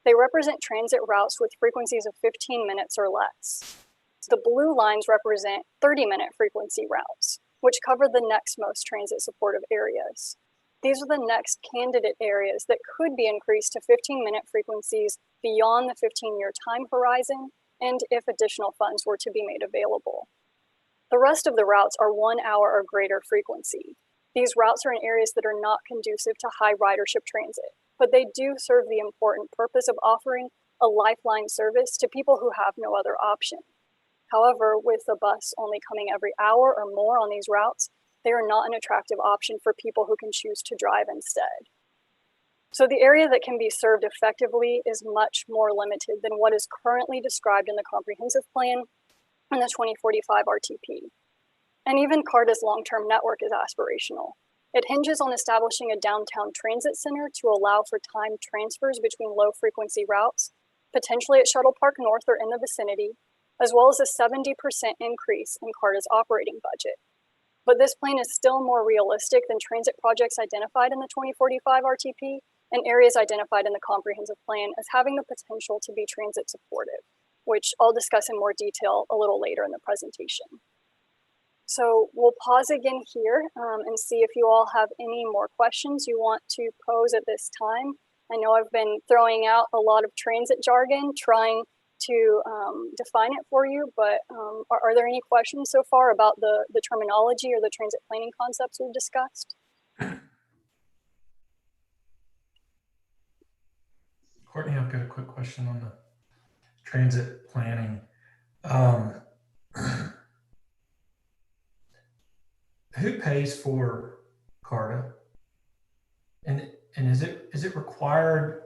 They represent transit routes with frequencies of 15 minutes or less. The blue lines represent 30-minute frequency routes, which cover the next most transit supportive areas. These are the next candidate areas that could be increased to 15-minute frequencies beyond the 15-year time horizon, and if additional funds were to be made available. The rest of the routes are 1 hour or greater frequency. These routes are in areas that are not conducive to high ridership transit, but they do serve the important purpose of offering a lifeline service to people who have no other option. However, with a bus only coming every hour or more on these routes, they are not an attractive option for people who can choose to drive instead. So the area that can be served effectively is much more limited than what is currently described in the comprehensive plan and the 2045 RTP. And even CARTA's long-term network is aspirational. It hinges on establishing a downtown transit center to allow for time transfers between low-frequency routes, potentially at Shuttle Park North or in the vicinity, as well as a 70% increase in CARTA's operating budget. But this plan is still more realistic than transit projects identified in the 2045 RTP and areas identified in the comprehensive plan as having the potential to be transit supportive, which I'll discuss in more detail a little later in the presentation. So we'll pause again here and see if you all have any more questions you want to pose at this time. I know I've been throwing out a lot of transit jargon, trying to define it for you, but are there any questions so far about the terminology or the transit planning concepts we've discussed? Courtney, I've got a quick question on the transit planning. Who pays for CARTA? And is it required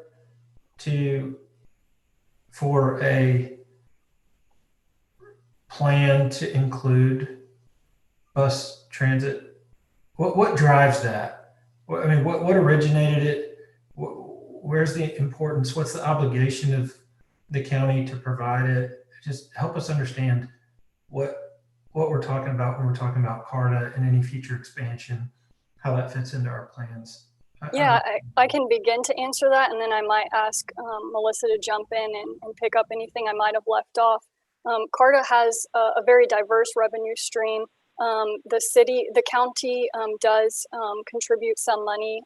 for a plan to include bus transit? What drives that? I mean, what originated it? Where's the importance? What's the obligation of the county to provide it? Just help us understand what we're talking about when we're talking about CARTA and any future expansion, how that fits into our plans. Yeah, I can begin to answer that, and then I might ask Melissa to jump in and pick up anything I might have left off. CARTA has a very diverse revenue stream. The county does contribute some money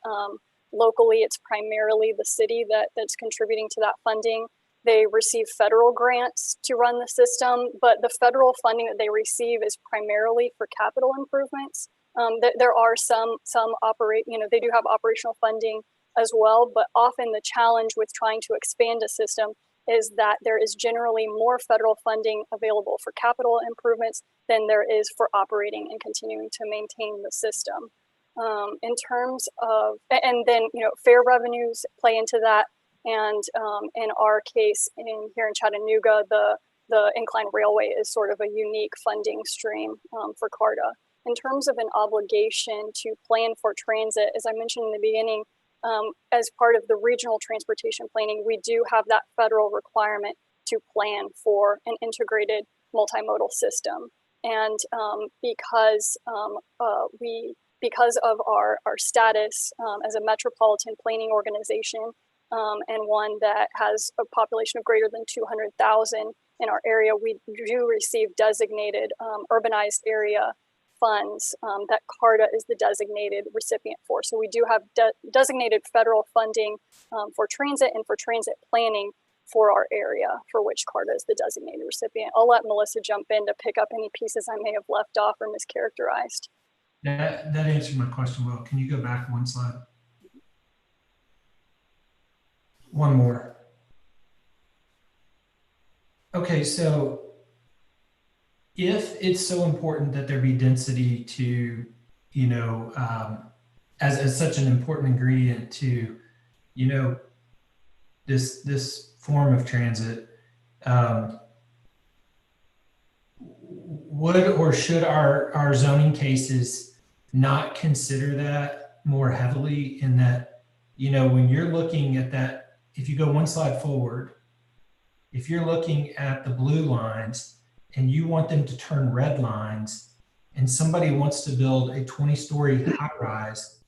Locally, it's primarily the city that's contributing to that funding. They receive federal grants to run the system, but the federal funding that they receive is primarily for capital improvements. There are some they do have operational funding as well, but often the challenge with trying to expand a system is that there is generally more federal funding available for capital improvements than there is for operating and continuing to maintain the system. In terms of, and then, fair revenues play into that. And in our case, here in Chattanooga, the Incline Railway is sort of a unique funding stream for CARTA. In terms of an obligation to plan for transit, as I mentioned in the beginning, as part of the regional transportation planning, we do have that federal requirement to plan for an integrated multimodal system. And because of our status as a metropolitan planning organization and one that has a population of greater than 200,000 in our area, we do receive designated urbanized area funds that CARTA is the designated recipient for. So we do have designated federal funding for transit and for transit planning for our area, for which CARTA is the designated recipient. I'll let Melissa jump in to pick up any pieces I may have left off or mischaracterized. That answered my question well. Can you go back one slide? One more. Okay, so if it's so important that there be density to, as such an important ingredient to, this form of transit, would or should our zoning cases not consider that more heavily in that, when you're looking at that, if you go one slide forward, if you're looking at the blue lines and you want them to turn red lines and somebody wants to build a 20-story high rise,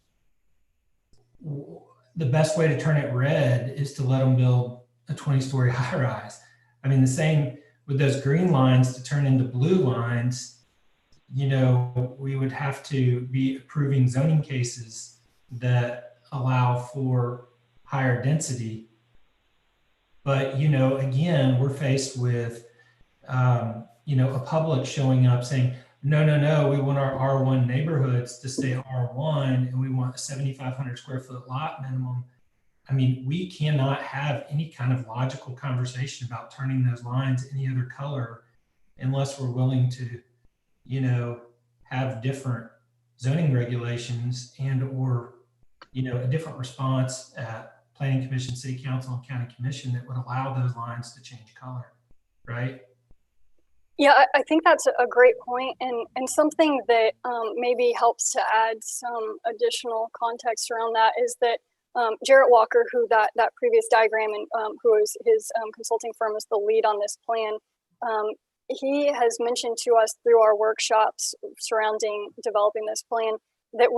the best way to turn it red is to let them build a 20-story high rise. I mean, the same with those green lines to turn into blue lines, we would have to be approving zoning cases that allow for higher density. But, again, we're faced with, a public showing up saying, no, we want our R1 neighborhoods to stay R1 and we want a 7,500 square foot lot minimum. I mean, we cannot have any kind of logical conversation about turning those lines any other color unless we're willing to, have different zoning regulations and or, a different response at Planning Commission, City Council, and County Commission that would allow those lines to change color, right? Yeah, I think that's a great point, and something that maybe helps to add some additional context around that is that Jarrett Walker, who that previous diagram and who is his consulting firm is the lead on this plan, he has mentioned to us through our workshops surrounding developing this plan that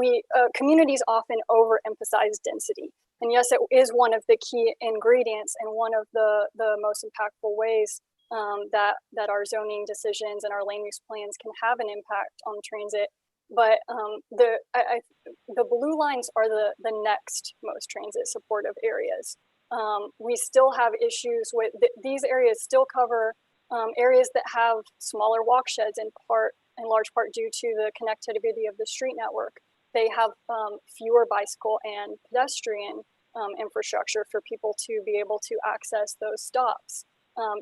communities often overemphasize density. And yes, it is one of the key ingredients and one of the most impactful ways that our zoning decisions and our land use plans can have an impact on transit. But the blue lines are the next most transit supportive areas. We still have issues with these areas. Still cover areas that have smaller walk sheds in large part due to the connectivity of the street network. They have fewer bicycle and pedestrian infrastructure for people to be able to access those stops.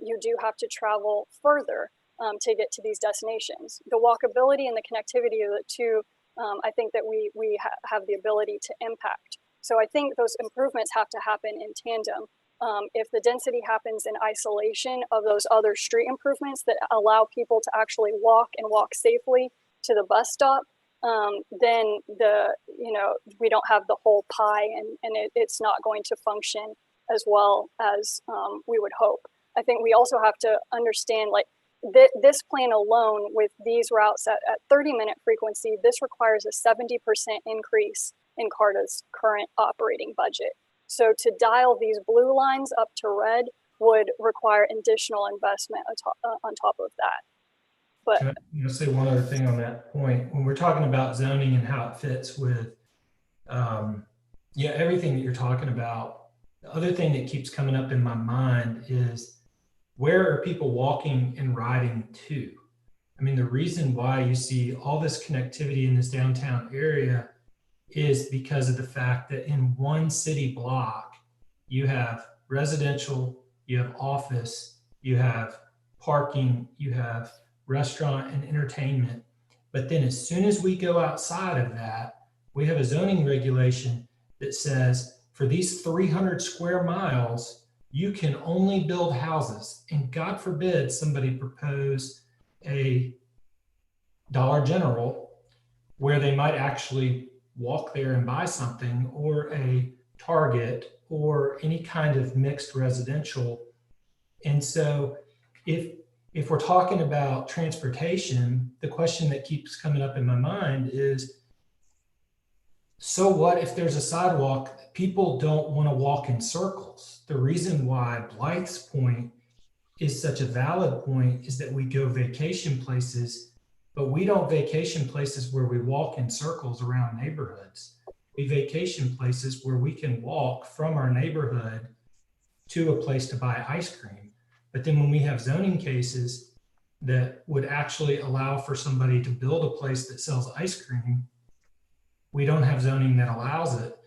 You do have to travel further to get to these destinations. The walkability and the connectivity of the two, I think that we have the ability to impact. So I think those improvements have to happen in tandem. If the density happens in isolation of those other street improvements that allow people to actually walk and walk safely to the bus stop, then we don't have the whole pie and it's not going to function as well as we would hope. I think we also have to understand this plan alone with these routes at 30-minute frequency, this requires a 70% increase in CARTA's current operating budget. So to dial these blue lines up to red would require additional investment on top of that. But can I say one other thing on that point? When we're talking about zoning and how it fits with Yeah, everything that you're talking about. The other thing that keeps coming up in my mind is, where are people walking and riding to? I mean, the reason why you see all this connectivity in this downtown area is because of the fact that in one city block, you have residential, you have office, you have parking, you have restaurant and entertainment. But then as soon as we go outside of that, we have a zoning regulation that says for these 300 square miles, you can only build houses. And God forbid somebody propose a Dollar General where they might actually walk there and buy something, or a Target, or any kind of mixed residential. And so if we're talking about transportation, the question that keeps coming up in my mind is, so what if there's a sidewalk? People don't want to walk in circles. The reason why Blythe's point is such a valid point is that we go vacation places, but we don't vacation places where we walk in circles around neighborhoods. We vacation places where we can walk from our neighborhood to a place to buy ice cream. But then when we have zoning cases that would actually allow for somebody to build a place that sells ice cream, we don't have zoning that allows it.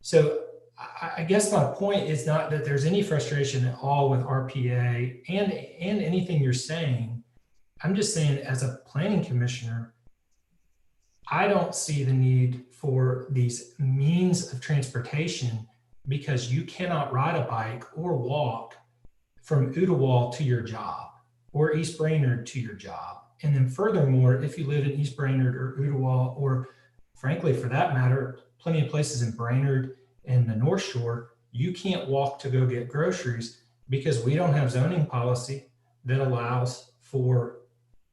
So I guess my point is not that there's any frustration at all with RPA and anything you're saying. I'm just saying, as a planning commissioner, I don't see the need for these means of transportation, because you cannot ride a bike or walk from Ooltewah to your job, or East Brainerd to your job. And then furthermore, if you live in East Brainerd or Ooltewah, or frankly, for that matter, plenty of places in Brainerd and the North Shore, you can't walk to go get groceries because we don't have zoning policy that allows for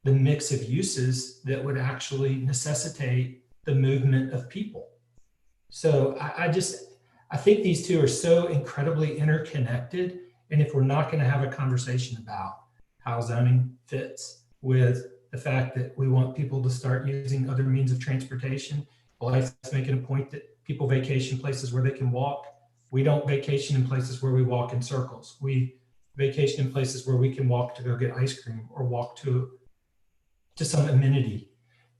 the mix of uses that would actually necessitate the movement of people. So I think these two are so incredibly interconnected. And if we're not going to have a conversation about how zoning fits with the fact that we want people to start using other means of transportation, Blythe's making a point that people vacation places where they can walk. We don't vacation in places where we walk in circles. We vacation in places where we can walk to go get ice cream, or walk to some amenity.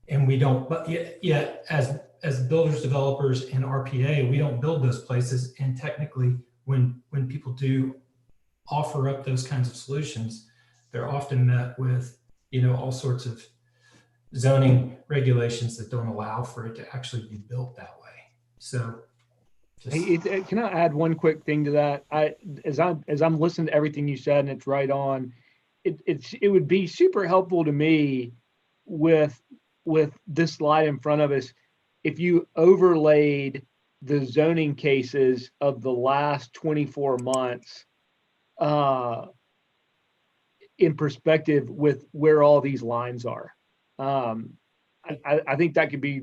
And we don't, but yet as builders, developers, and RPA, we don't build those places. And technically, when people do offer up those kinds of solutions, they're often met with, all sorts of zoning regulations that don't allow for it to actually be built that way. So Can I add one quick thing to that? As I'm listening to everything you said, and it's right on, it would be super helpful to me with this slide in front of us if you overlaid the zoning cases of the last 24 months in perspective with where all these lines are. I think that could be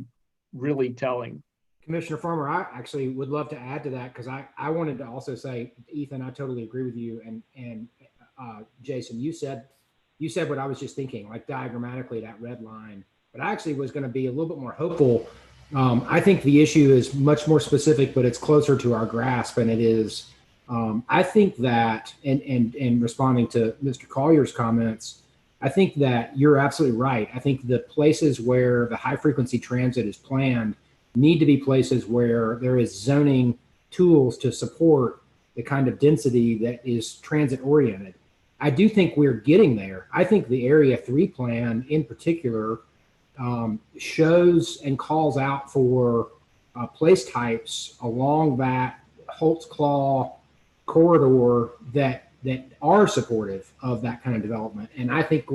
really telling. Commissioner Farmer, I actually would love to add to that, because I wanted to also say, Ethan, I totally agree with you. And Jason, you said what I was just thinking, like diagrammatically, that red line. But I actually was going to be a little bit more hopeful. I think the issue is much more specific, but it's closer to our grasp. And it is, I think that, and responding to Mr. Collier's comments, I think that you're absolutely right. I think the places where the high frequency transit is planned need to be places where there is zoning tools to support the kind of density that is transit oriented. I do think we're getting there. I think the Area 3 plan in particular shows and calls out for place types along that Holtzclaw corridor that are supportive of that kind of development. And I think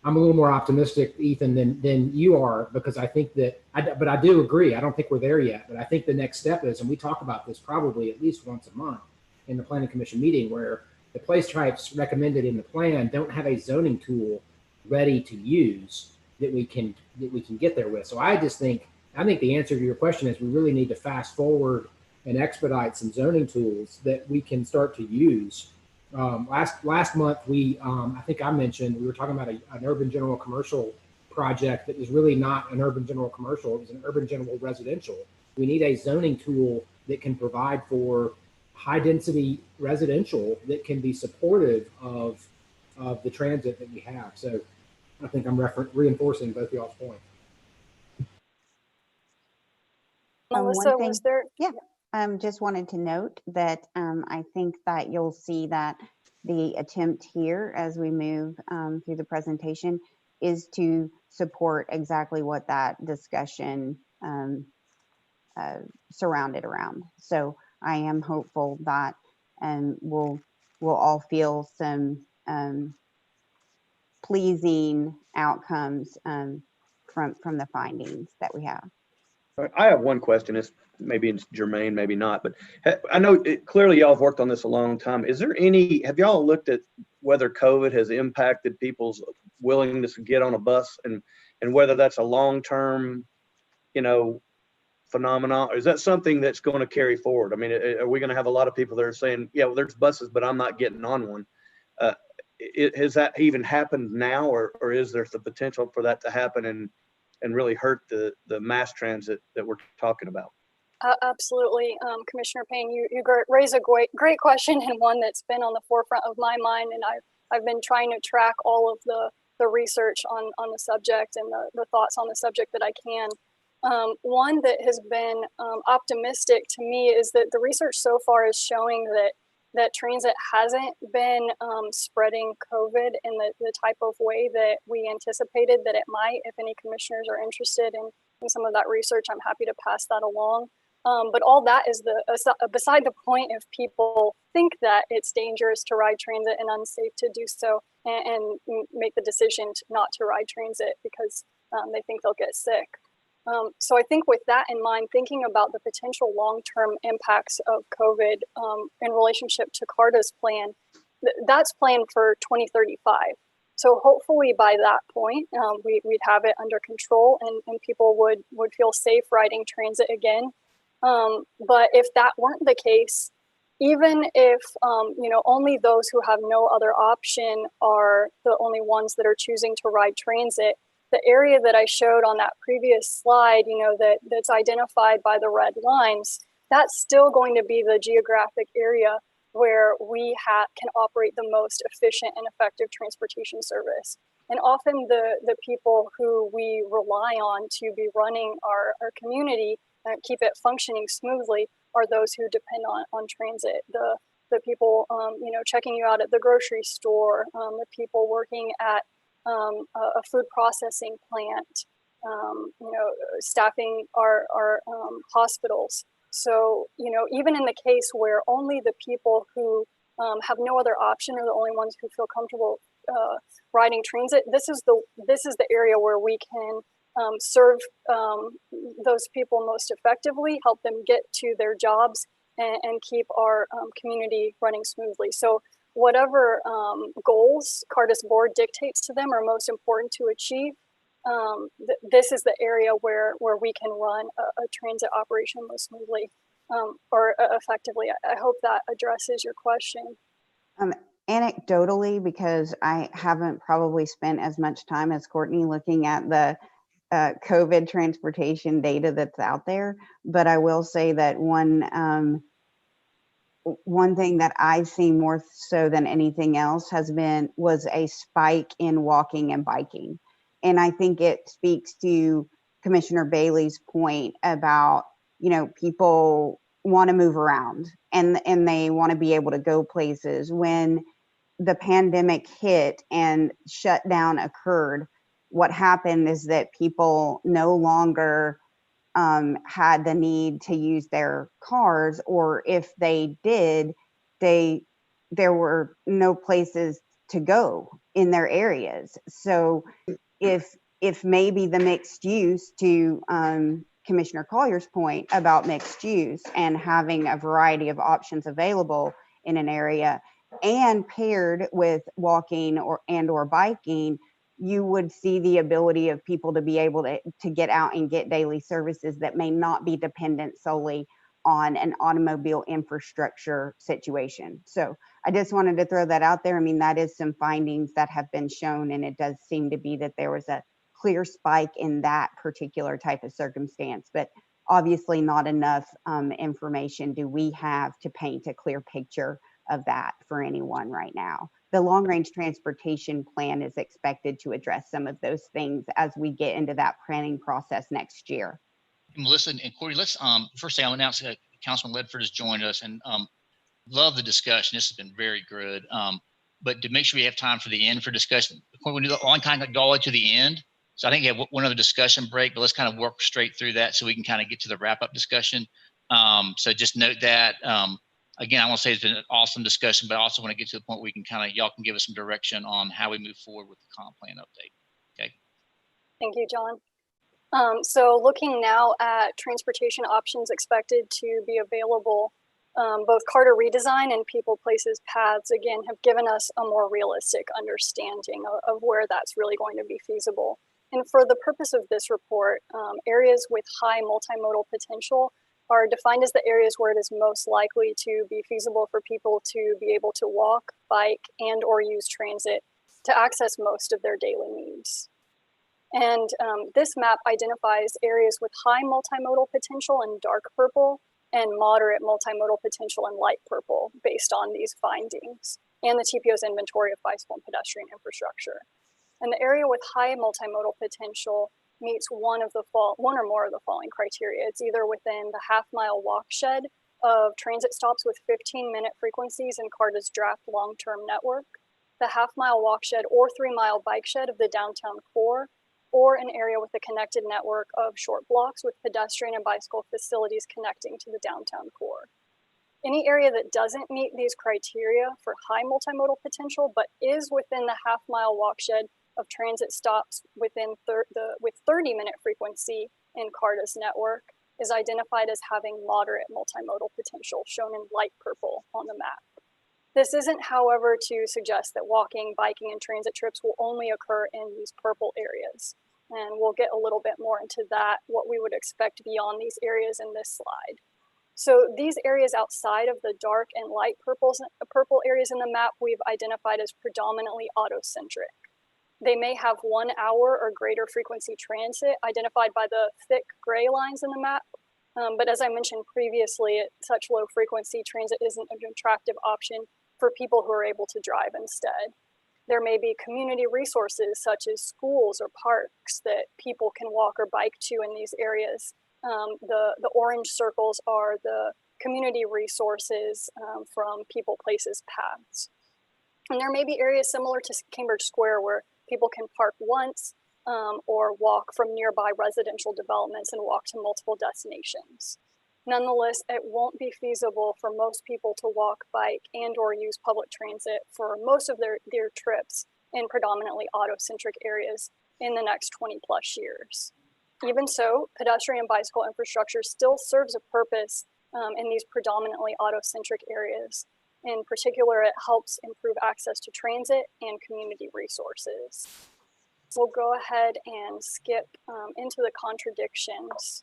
I'm a little more optimistic, Ethan, than you are, because I think but I do agree. I don't think we're there yet, but I think the next step is, and we talk about this probably at least once a month in the Planning Commission meeting, where the place types recommended in the plan don't have a zoning tool ready to use that we can get there with. So I think the answer to your question is we really need to fast forward and expedite some zoning tools that we can start to use. Last month, I think I mentioned, we were talking about an urban general commercial project that is really not an urban general commercial. It was an urban general residential. We need a zoning tool that can provide for high density residential that can be supportive of the transit that we have. So I think I'm reinforcing both y'all's points. Melissa, One was thing, there? just wanted to note that I think that you'll see that the attempt here as we move through the presentation is to support exactly what that discussion surrounded around. So I am hopeful that we'll all feel some pleasing outcomes from the findings that we have. I have one question. Maybe it's germane, maybe not, but I know clearly y'all have worked on this a long time. Have y'all looked at whether COVID has impacted people's willingness to get on a bus and whether that's a long-term, phenomenon? Or is that something that's going to carry forward? I mean, are we going to have a lot of people that are saying, yeah, well, there's buses, but I'm not getting on one? Has that even happened now, or is there the potential for that to happen and really hurt the mass transit that we're talking about? Absolutely. Commissioner Payne, you raise a great question, and one that's been on the forefront of my mind. And I've been trying to track all of the research on the subject and the thoughts on the subject that I can. One that has been optimistic to me is that the research so far is showing that transit hasn't been spreading COVID in the type of way that we anticipated that it might. If any commissioners are interested in some of that research, I'm happy to pass that along. But all that is beside the point if people think that it's dangerous to ride transit and unsafe to do so and make the decision not to ride transit because they think they'll get sick. So I think with that in mind, thinking about the potential long-term impacts of COVID in relationship to CARTA's plan, that's planned for 2035. So hopefully by that point, we'd have it under control and people would feel safe riding transit again. But if that weren't the case, even if only those who have no other option are the only ones that are choosing to ride transit, the area that I showed on that previous slide, that's identified by the red lines, that's still going to be the geographic area where we can operate the most efficient and effective transportation service. And often the people who we rely on to be running our community and keep it functioning smoothly are those who depend on transit. The people, checking you out at the grocery store, the people working at a food processing plant, staffing our hospitals. So, even in the case where only the people who have no other option are the only ones who feel comfortable riding transit, this is the area where we can serve those people most effectively, help them get to their jobs, and keep our community running smoothly. So whatever goals CARTA's board dictates to them are most important to achieve, this is the area where we can run a transit operation most smoothly or effectively. I hope that addresses your question. Anecdotally, because I haven't probably spent as much time as Courtney looking at the COVID transportation data that's out there, but I will say that one thing that I've seen more so than anything else was a spike in walking and biking. And I think it speaks to Commissioner Bailey's point about, people want to move around and they want to be able to go places. When the pandemic hit and shutdown occurred, what happened is that people no longer had the need to use their cars, or if they did, there were no places to go in their areas. So if maybe the mixed use, to Commissioner Collier's point about mixed use and having a variety of options available in an area and paired with walking or biking, you would see the ability of people to be able to get out and get daily services that may not be dependent solely on an automobile infrastructure situation. So I just wanted to throw that out there. I mean, that is some findings that have been shown, and it does seem to be that there was a clear spike in that particular type of circumstance. But obviously not enough information do we have to paint a clear picture of that for anyone right now. The long range transportation plan is expected to address some of those things as we get into that planning process next year. Melissa and Courtney, let's first thing I'll announce that Councilman Ledford has joined us, and love the discussion. This has been very good. But to make sure we have time for the end for discussion, we do the on kind of go all the way to the end. So I think we have one other discussion break, but let's kind of work straight through that so we can kind of get to the wrap up discussion. So just note that. Again, I want to say it's been an awesome discussion, but I also want to get to the point where we can kind of, y'all can give us some direction on how we move forward with the comp plan update. Okay. Thank you, John. So looking now at transportation options expected to be available, both CARTA redesign and people, places, paths, again, have given us a more realistic understanding of where that's really going to be feasible. And for the purpose of this report, areas with high multimodal potential are defined as the areas where it is most likely to be feasible for people to be able to walk, bike, and or use transit to access most of their daily needs. And this map identifies areas with high multimodal potential in dark purple and moderate multimodal potential in light purple based on these findings and the TPO's inventory of bicycle and pedestrian infrastructure. And the area with high multimodal potential meets one or more of the following criteria. It's either within the half-mile walk shed of transit stops with 15-minute frequencies in CARTA's draft long-term network, the half-mile walk shed or 3-mile bike shed of the downtown core, or an area with a connected network of short blocks with pedestrian and bicycle facilities connecting to the downtown core. Any area that doesn't meet these criteria for high multimodal potential, but is within the half-mile walk shed of transit stops within with 30-minute frequency in CARTA's network, is identified as having moderate multimodal potential, shown in light purple on the map. This isn't, however, to suggest that walking, biking, and transit trips will only occur in these purple areas. And we'll get a little bit more into that, what we would expect beyond these areas in this slide. So these areas outside of the dark and light purple areas in the map, we've identified as predominantly autocentric. They may have 1 hour or greater frequency transit identified by the thick gray lines in the map. But as I mentioned previously, at such low frequency, transit isn't an attractive option for people who are able to drive instead. There may be community resources such as schools or parks that people can walk or bike to in these areas. The orange circles are the community resources from people, places, paths. And there may be areas similar to Cambridge Square where people can park once or walk from nearby residential developments and walk to multiple destinations. Nonetheless, it won't be feasible for most people to walk, bike, and or use public transit for most of their trips in predominantly autocentric areas in the next 20 plus years. Even so, pedestrian and bicycle infrastructure still serves a purpose in these predominantly autocentric areas. In particular, it helps improve access to transit and community resources. We'll go ahead and skip into the contradictions.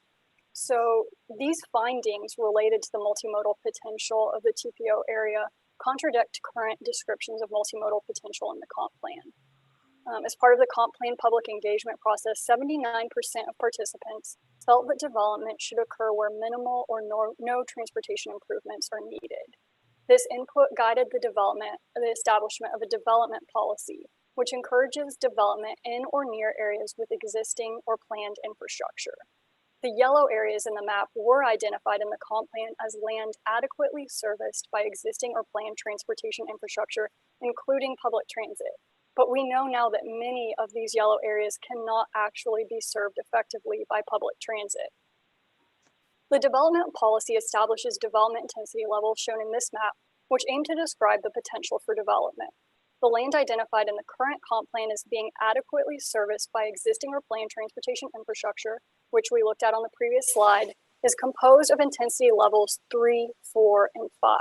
So these findings related to the multimodal potential of the TPO area contradict current descriptions of multimodal potential in the comp plan. As part of the comp plan public engagement process, 79% of participants felt that development should occur where minimal or no transportation improvements are needed. This input guided the establishment of a development policy, which encourages development in or near areas with existing or planned infrastructure. The yellow areas in the map were identified in the comp plan as land adequately serviced by existing or planned transportation infrastructure, including public transit. But we know now that many of these yellow areas cannot actually be served effectively by public transit. The development policy establishes development intensity levels shown in this map, which aim to describe the potential for development. The land identified in the current comp plan as being adequately serviced by existing or planned transportation infrastructure, which we looked at on the previous slide, is composed of intensity levels 3, 4, and 5,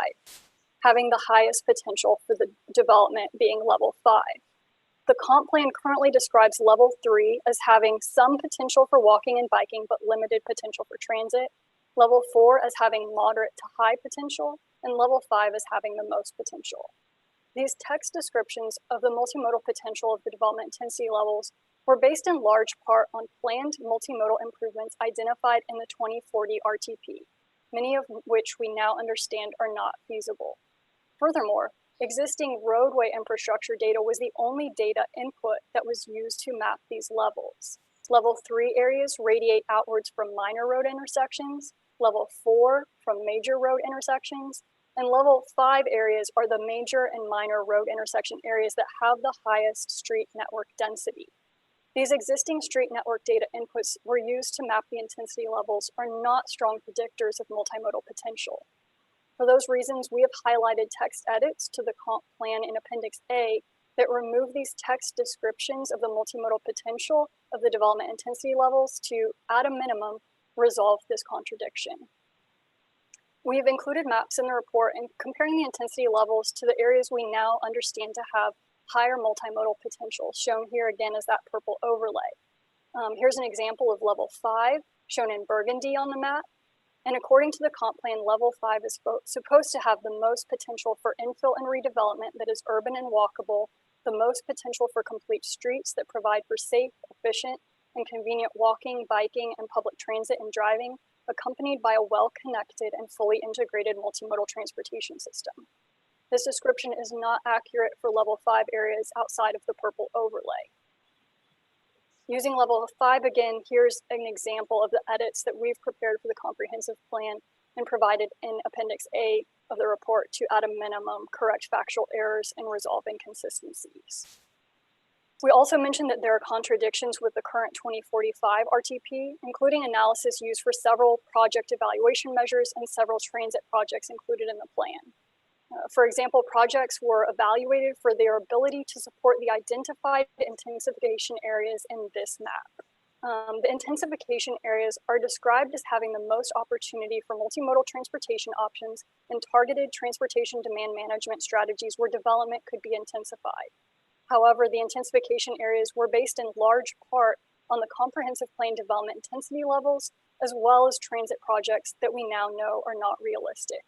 having the highest potential for the development being level 5. The comp plan currently describes level 3 as having some potential for walking and biking, but limited potential for transit, level 4 as having moderate to high potential, and level 5 as having the most potential. These text descriptions of the multimodal potential of the development intensity levels were based in large part on planned multimodal improvements identified in the 2040 RTP, many of which we now understand are not feasible. Furthermore, existing roadway infrastructure data was the only data input that was used to map these levels. Level 3 areas radiate outwards from minor road intersections, level 4 from major road intersections, and level 5 areas are the major and minor road intersection areas that have the highest street network density. These existing street network data inputs were used to map the intensity levels are not strong predictors of multimodal potential. For those reasons, we have highlighted text edits to the comp plan in Appendix A that remove these text descriptions of the multimodal potential of the development intensity levels to, at a minimum, resolve this contradiction. We have included maps in the report and comparing the intensity levels to the areas we now understand to have higher multimodal potential, shown here again as that purple overlay. Here's an example of level 5, shown in burgundy on the map. And according to the comp plan, level 5 is supposed to have the most potential for infill and redevelopment that is urban and walkable, the most potential for complete streets that provide for safe, efficient, and convenient walking, biking, and public transit and driving, accompanied by a well-connected and fully integrated multimodal transportation system. This description is not accurate for level 5 areas outside of the purple overlay. Using level 5 again, here's an example of the edits that we've prepared for the comprehensive plan and provided in Appendix A of the report to, at a minimum, correct factual errors and resolve inconsistencies. We also mentioned that there are contradictions with the current 2045 RTP, including analysis used for several project evaluation measures and several transit projects included in the plan. For example, projects were evaluated for their ability to support the identified intensification areas in this map. The intensification areas are described as having the most opportunity for multimodal transportation options and targeted transportation demand management strategies where development could be intensified. However, the intensification areas were based in large part on the comprehensive plan development intensity levels, as well as transit projects that we now know are not realistic.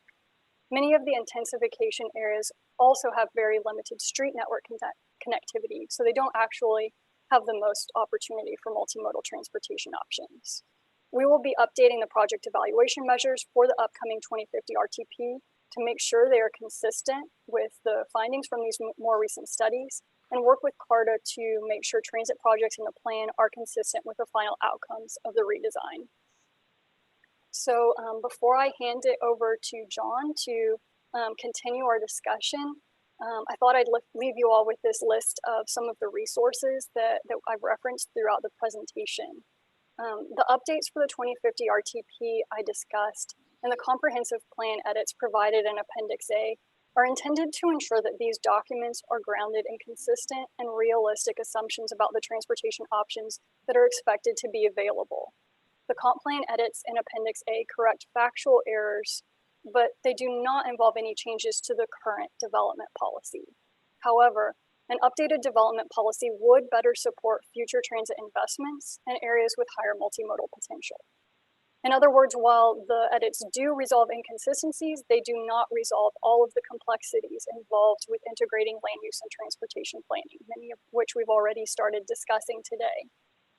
Many of the intensification areas also have very limited street network connectivity, so they don't actually have the most opportunity for multimodal transportation options. We will be updating the project evaluation measures for the upcoming 2050 RTP to make sure they are consistent with the findings from these more recent studies and work with CARTA to make sure transit projects in the plan are consistent with the final outcomes of the redesign. So before I hand it over to John to continue our discussion, I thought I'd leave you all with this list of some of the resources that I've referenced throughout the presentation. The updates for the 2050 RTP I discussed and the comprehensive plan edits provided in Appendix A are intended to ensure that these documents are grounded in consistent and realistic assumptions about the transportation options that are expected to be available. The comp plan edits in Appendix A correct factual errors, but they do not involve any changes to the current development policy. However, an updated development policy would better support future transit investments in areas with higher multimodal potential. In other words, while the edits do resolve inconsistencies, they do not resolve all of the complexities involved with integrating land use and transportation planning, many of which we've already started discussing today.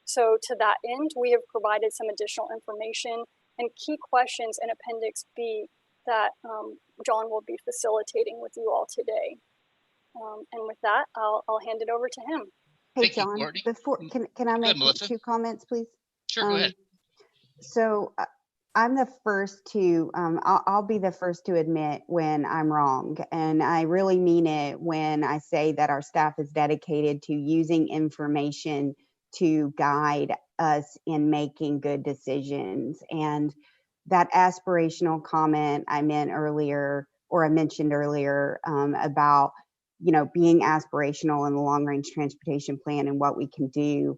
So to that end, we have provided some additional information and key questions in Appendix B that John will be facilitating with you all today. And with that, I'll hand it over to him. Hey, Thank you, John, Courtney. before, can I make Melissa. 2 comments, please? Sure, go ahead. So I'm the first to, I'll be the first to admit when I'm wrong. And I really mean it when I say that our staff is dedicated to using information to guide us in making good decisions. And that aspirational comment I meant earlier, or I mentioned earlier, about, you know, being aspirational in the long range transportation plan and what we can do.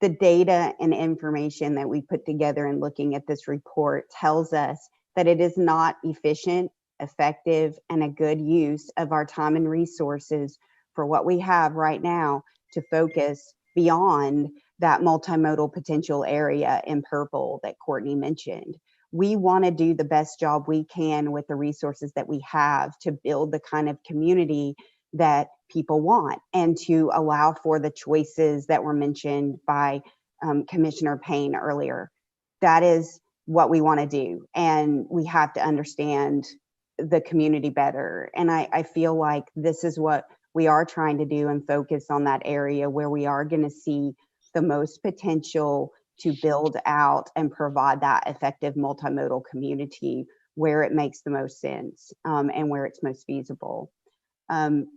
The data and information that we put together in looking at this report tells us that it is not efficient, effective, and a good use of our time and resources for what we have right now to focus beyond that multimodal potential area in purple that Courtney mentioned. We want to do the best job we can with the resources that we have to build the kind of community that people want, and to allow for the choices that were mentioned by Commissioner Payne earlier. That is what we want to do, and we have to understand the community better. And I feel like this is what we are trying to do, and focus on that area where we are going to see the most potential to build out and provide that effective multimodal community where it makes the most sense, and where it's most feasible. On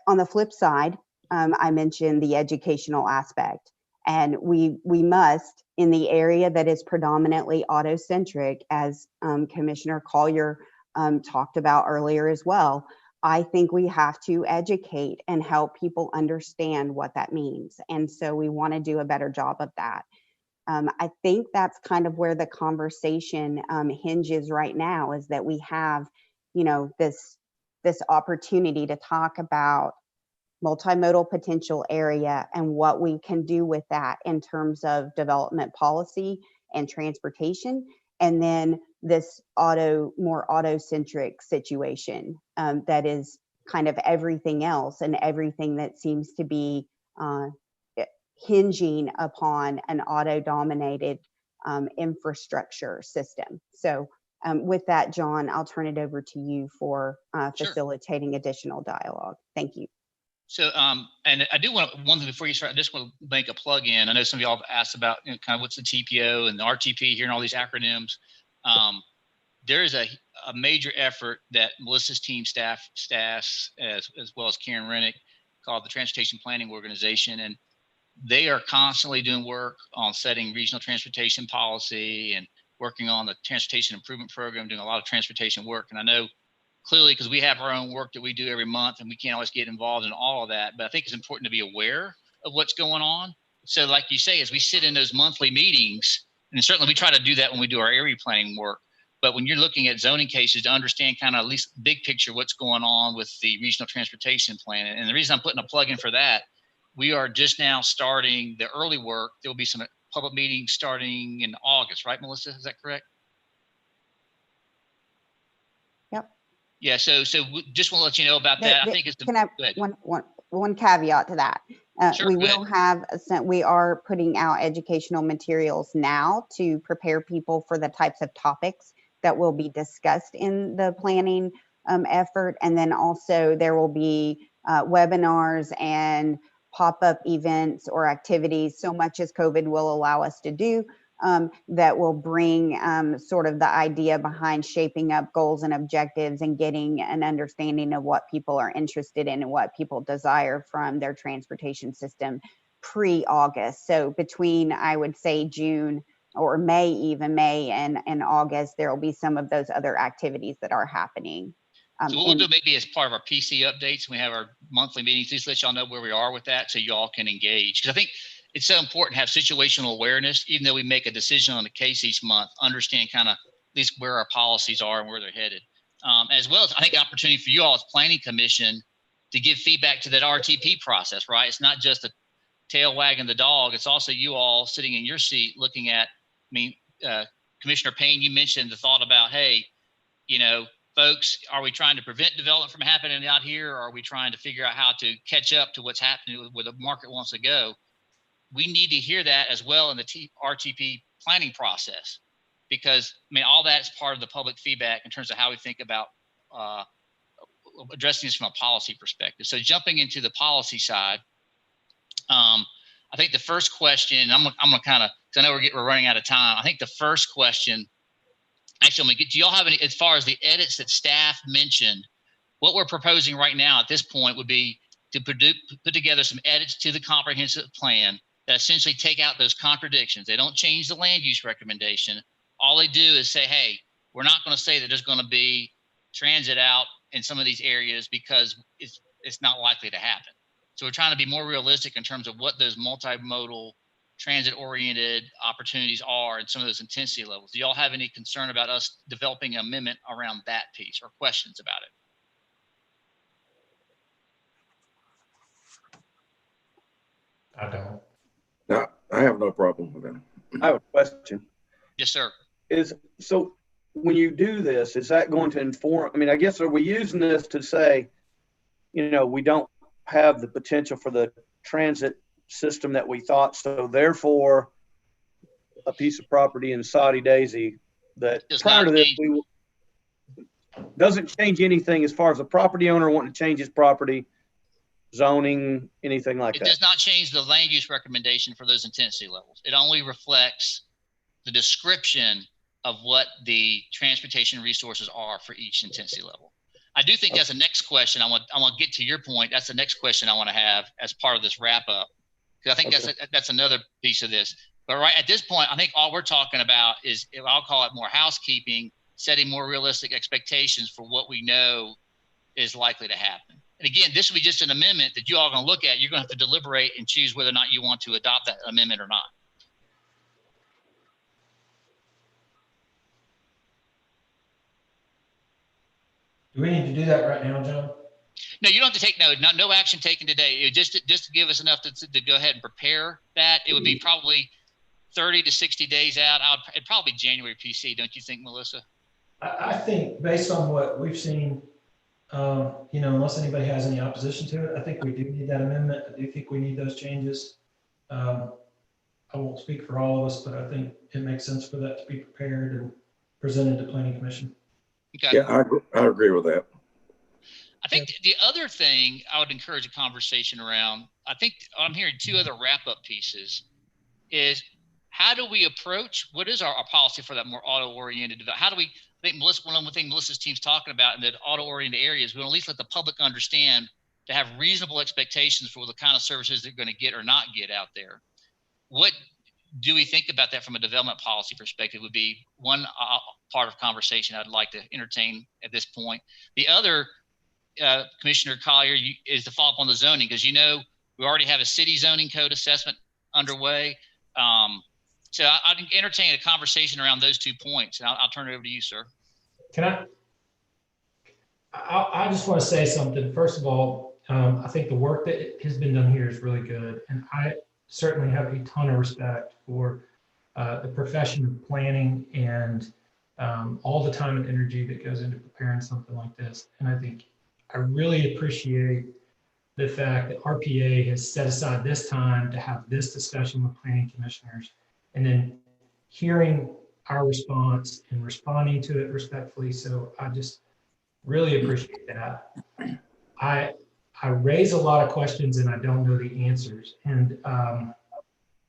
the flip side, I mentioned the educational aspect, and we must, in the area that is predominantly auto-centric, as Commissioner Collier talked about earlier as well, I think we have to educate and help people understand what that means. And so we want to do a better job of that. I think that's kind of where the conversation hinges right now, is that we have, this opportunity to talk about multimodal potential area and what we can do with that in terms of development policy and transportation, and then this more auto-centric situation that is kind of everything else, and everything that seems to be hinging upon an auto-dominated infrastructure system. So with that, John, I'll turn it over to you for facilitating additional dialogue. Thank you. So, and I do want one thing before you start. I just want to make a plug in. I know some of y'all have asked about kind of what's the TPO and the RTP, hearing all these acronyms. There is a major effort that Melissa's team staffs as well as Karen Rennick, called the Transportation Planning Organization, and they are constantly doing work on setting regional transportation policy and working on the transportation improvement program, doing a lot of transportation work. And I know clearly, because we have our own work that we do every month, and we can't always get involved in all of that, but I think it's important to be aware of what's going on. So like you say, as we sit in those monthly meetings, and certainly we try to do that when we do our area planning work, but when you're looking at zoning cases, to understand kind of at least big picture what's going on with the regional transportation plan. And the reason I'm putting a plug in for that, we are just now starting the early work. There will be some public meetings starting in August, right, Melissa? Is that correct? Yep. Yeah. So we just want to let you know about that. I think it's can I one caveat to that. Sure, we will have we are putting out educational materials now to prepare people for the types of topics that will be discussed in the planning effort. And then also there will be webinars and pop-up events or activities, so much as COVID will allow us to do, that will bring sort of the idea behind shaping up goals and objectives and getting an understanding of what people are interested in and what people desire from their transportation system pre-August. So between, I would say, June or May and August, there will be some of those other activities that are happening. So what we'll do maybe as part of our PC updates, we have our monthly meetings, just let y'all know where we are with that so y'all can engage. Because I think it's so important to have situational awareness, even though we make a decision on the case each month, understand kind of at least where our policies are and where they're headed. As well as I think opportunity for you all as Planning Commission to give feedback to that RTP process, right? It's not just a tail wagging the dog. It's also you all sitting in your seat looking at, Commissioner Payne, you mentioned the thought about, hey, folks, are we trying to prevent development from happening out here? Or are we trying to figure out how to catch up to what's happening where the market wants to go? We need to hear that as well in the RTP planning process, because all that's part of the public feedback in terms of how we think about addressing this from a policy perspective. So jumping into the policy side, I think the first question, I'm gonna kind of, because I know we're running out of time. I think the first question, actually, I'm gonna get, do y'all have any, as far as the edits that staff mentioned, what we're proposing right now at this point would be to put together some edits to the comprehensive plan that essentially take out those contradictions. They don't change the land use recommendation. All they do is say, hey, we're not going to say that there's going to be transit out in some of these areas because it's not likely to happen. So we're trying to be more realistic in terms of what those multimodal transit-oriented opportunities are and some of those intensity levels. Do y'all have any concern about us developing an amendment around that piece or questions about it? I don't. No, I have no problem with that. I have a question. Yes, sir. So when you do this, is that going to inform, I guess, are we using this to say, we don't have the potential for the transit system that we thought. So therefore, a piece of property in Saudi Daisy that Does prior not to this, change- doesn't change anything as far as the property owner wanting to change his property, zoning, anything like It that. does not change the land use recommendation for those intensity levels. It only reflects the description of what the transportation resources are for each intensity level. I do think that's the next question. I want to get to your point. That's the next question I want to have as part of this wrap up, because I think that's another piece of this. But right at this point, I think all we're talking about is, I'll call it more housekeeping, setting more realistic expectations for what we know is likely to happen. And again, this will be just an amendment that you all are going to look at. You're going to have to deliberate and choose whether or not you want to adopt that amendment or not. Do we need to do that right now, John? No, you don't have to take no action taken today. Just to give us enough to go ahead and prepare that. It would be probably 30 to 60 days out. It'd probably be January PC, don't you think, Melissa? I think based on what we've seen, unless anybody has any opposition to it, I think we do need that amendment. I do think we need those changes. I won't speak for all of us, but I think it makes sense for that to be prepared and presented to Planning Commission. Okay. Yeah, I agree with that. I think the other thing I would encourage a conversation around, I think I'm hearing two other wrap-up pieces, is how do we approach, what is our policy for that more auto-oriented development? How do we, I think Melissa, one thing Melissa's team's talking about in the auto-oriented areas, we want to at least let the public understand to have reasonable expectations for the kind of services they're going to get or not get out there. What do we think about that from a development policy perspective would be one part of conversation I'd like to entertain at this point. The other, Commissioner Collier, is to follow up on the zoning, because we already have a city zoning code assessment underway. So I'd entertain a conversation around those 2 points, and I'll turn it over to you, sir. Can I just want to say something. First of all, I think the work that has been done here is really good. And I certainly have a ton of respect for the profession of planning and all the time and energy that goes into preparing something like this. And I really appreciate the fact that RPA has set aside this time to have this discussion with planning commissioners, and then hearing our response and responding to it respectfully. So I just really appreciate that. I raise a lot of questions and I don't know the answers. And,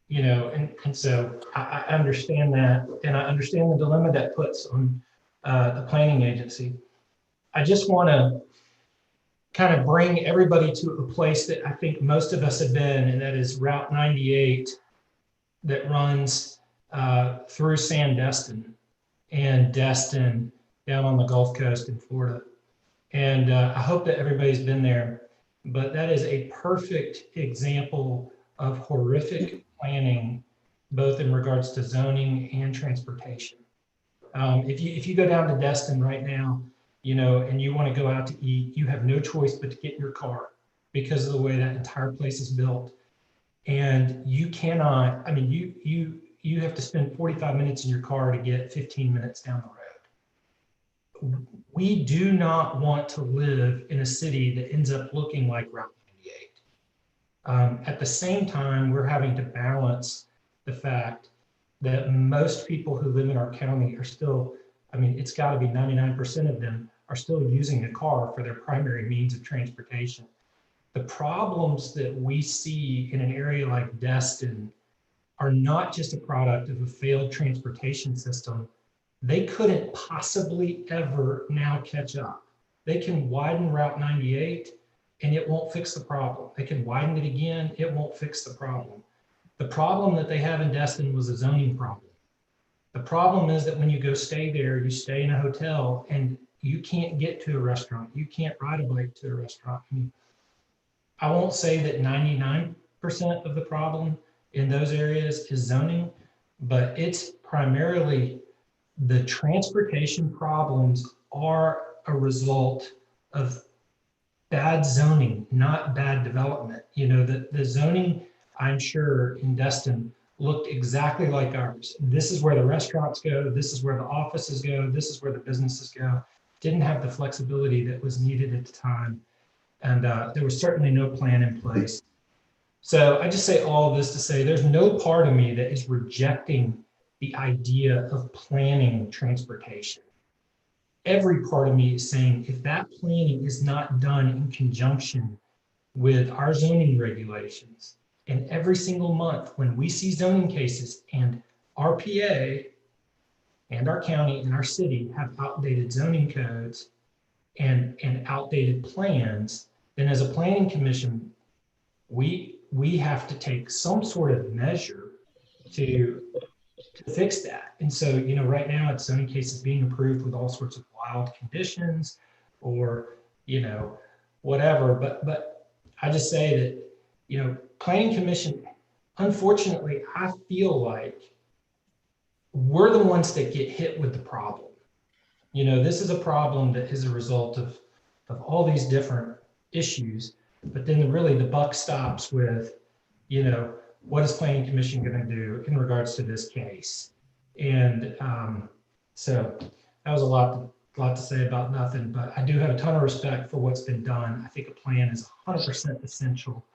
and so I understand that, and I understand the dilemma that puts on the planning agency. I just want to kind of bring everybody to a place that I think most of us have been, and that is Route 98 that runs through Sandestin and Destin down on the Gulf Coast in Florida. And I hope that everybody's been there, but that is a perfect example of horrific planning, both in regards to zoning and transportation. If you go down to Destin right now, and you want to go out to eat, you have no choice but to get in your car because of the way that entire place is built. And you cannot, you have to spend 45 minutes in your car to get 15 minutes down the road. We do not want to live in a city that ends up looking like Route 98. At the same time, we're having to balance the fact that most people who live in our county are still, it's got to be 99% of them are still using a car for their primary means of transportation. The problems that we see in an area like Destin are not just a product of a failed transportation system. They couldn't possibly ever now catch up. They can widen Route 98 and it won't fix the problem. They can widen it again, it won't fix the problem. The problem that they have in Destin was a zoning problem. The problem is that when you go stay there, you stay in a hotel and you can't get to a restaurant. You can't ride a bike to a restaurant. I won't say that 99% of the problem in those areas is zoning, but it's primarily the transportation problems are a result of bad zoning, not bad development. The zoning, I'm sure, in Destin looked exactly like ours. This is where the restaurants go. This is where the offices go. This is where the businesses go. Didn't have the flexibility that was needed at the time. And there was certainly no plan in place. So I just say all of this to say there's no part of me that is rejecting the idea of planning transportation. Every part of me is saying if that planning is not done in conjunction with our zoning regulations, and every single month when we see zoning cases and our PA and our county and our city have outdated zoning codes and outdated plans, then as a planning commission, we have to take some sort of measure to fix that. And so, you know, right now it's zoning cases being approved with all sorts of wild conditions or, you know, whatever. But I just say that, you know, planning commission, unfortunately, I feel like we're the ones that get hit with the problem. You know, this is a problem that is a result of all these different issues, but then really the buck stops with, you know, what is planning commission going to do in regards to this case? And so that was a lot to say about nothing, but I do have a ton of respect for what's been done. I think a plan is 100% essential.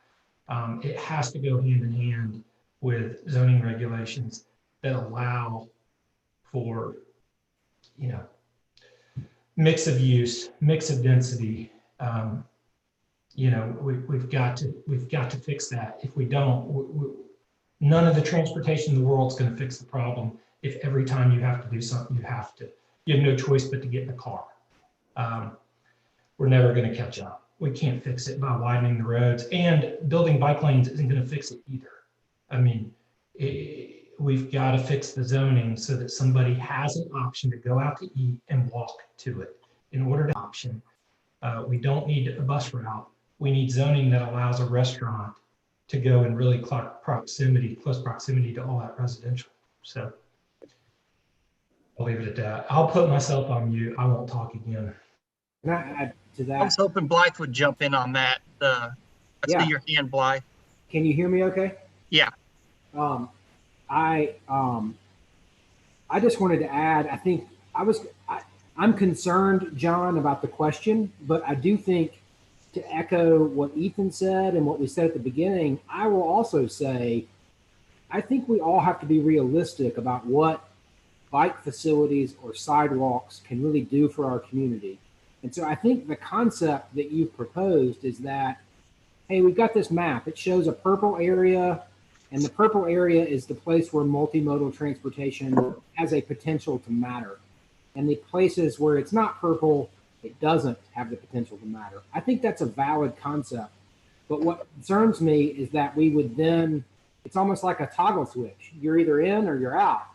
It has to go hand in hand with zoning regulations that allow for, you know, mix of use, mix of density. You know, we've got to fix that. If we don't, none of the transportation in the world is going to fix the problem. If every time you have to do something, you have no choice but to get in the car. We're never going to catch up. We can't fix it by widening the roads, and building bike lanes isn't going to fix it either. I mean, we've got to fix the zoning so that somebody has an option to go out to eat and walk to it. In order to option, we don't need a bus route. We need zoning that allows a restaurant to go in really close proximity to all that residential. So I'll leave it at that. I'll put myself on mute. I won't talk again. Can I add to I that? was hoping Blythe would jump in on that. I Yeah. see your hand, Blythe. Can you hear me okay? Yeah. I just wanted to add, I think I'm concerned, John, about the question, but I do think, to echo what Ethan said and what we said at the beginning, I will also say, I think we all have to be realistic about what bike facilities or sidewalks can really do for our community. And so I think the concept that you've proposed is that, hey, we've got this map. It shows a purple area, and the purple area is the place where multimodal transportation has a potential to matter. And the places where it's not purple, it doesn't have the potential to matter. I think that's a valid concept. But what concerns me is that we would then, it's almost like a toggle switch. You're either in or you're out.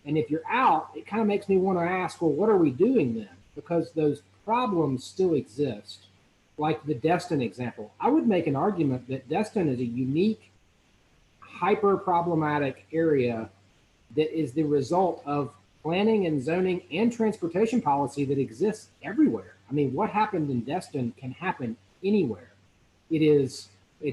And if you're out, it kind of makes me want to ask, well, what are we doing then? Because those problems still exist. Like the Destin example, I would make an argument that Destin is a unique, hyper problematic area that is the result of planning and zoning and transportation policy that exists everywhere. I mean, what happened in Destin can happen anywhere. It's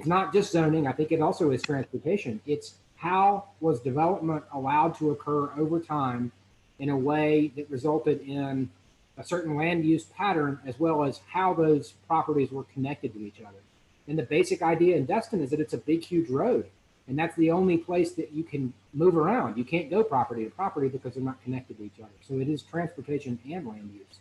not just zoning. I think it also is transportation. It's how was development allowed to occur over time in a way that resulted in a certain land use pattern, as well as how those properties were connected to each other. And the basic idea in Destin is that it's a big, huge road. And that's the only place that you can move around. You can't go property to property because they're not connected to each other. So it is transportation and land use.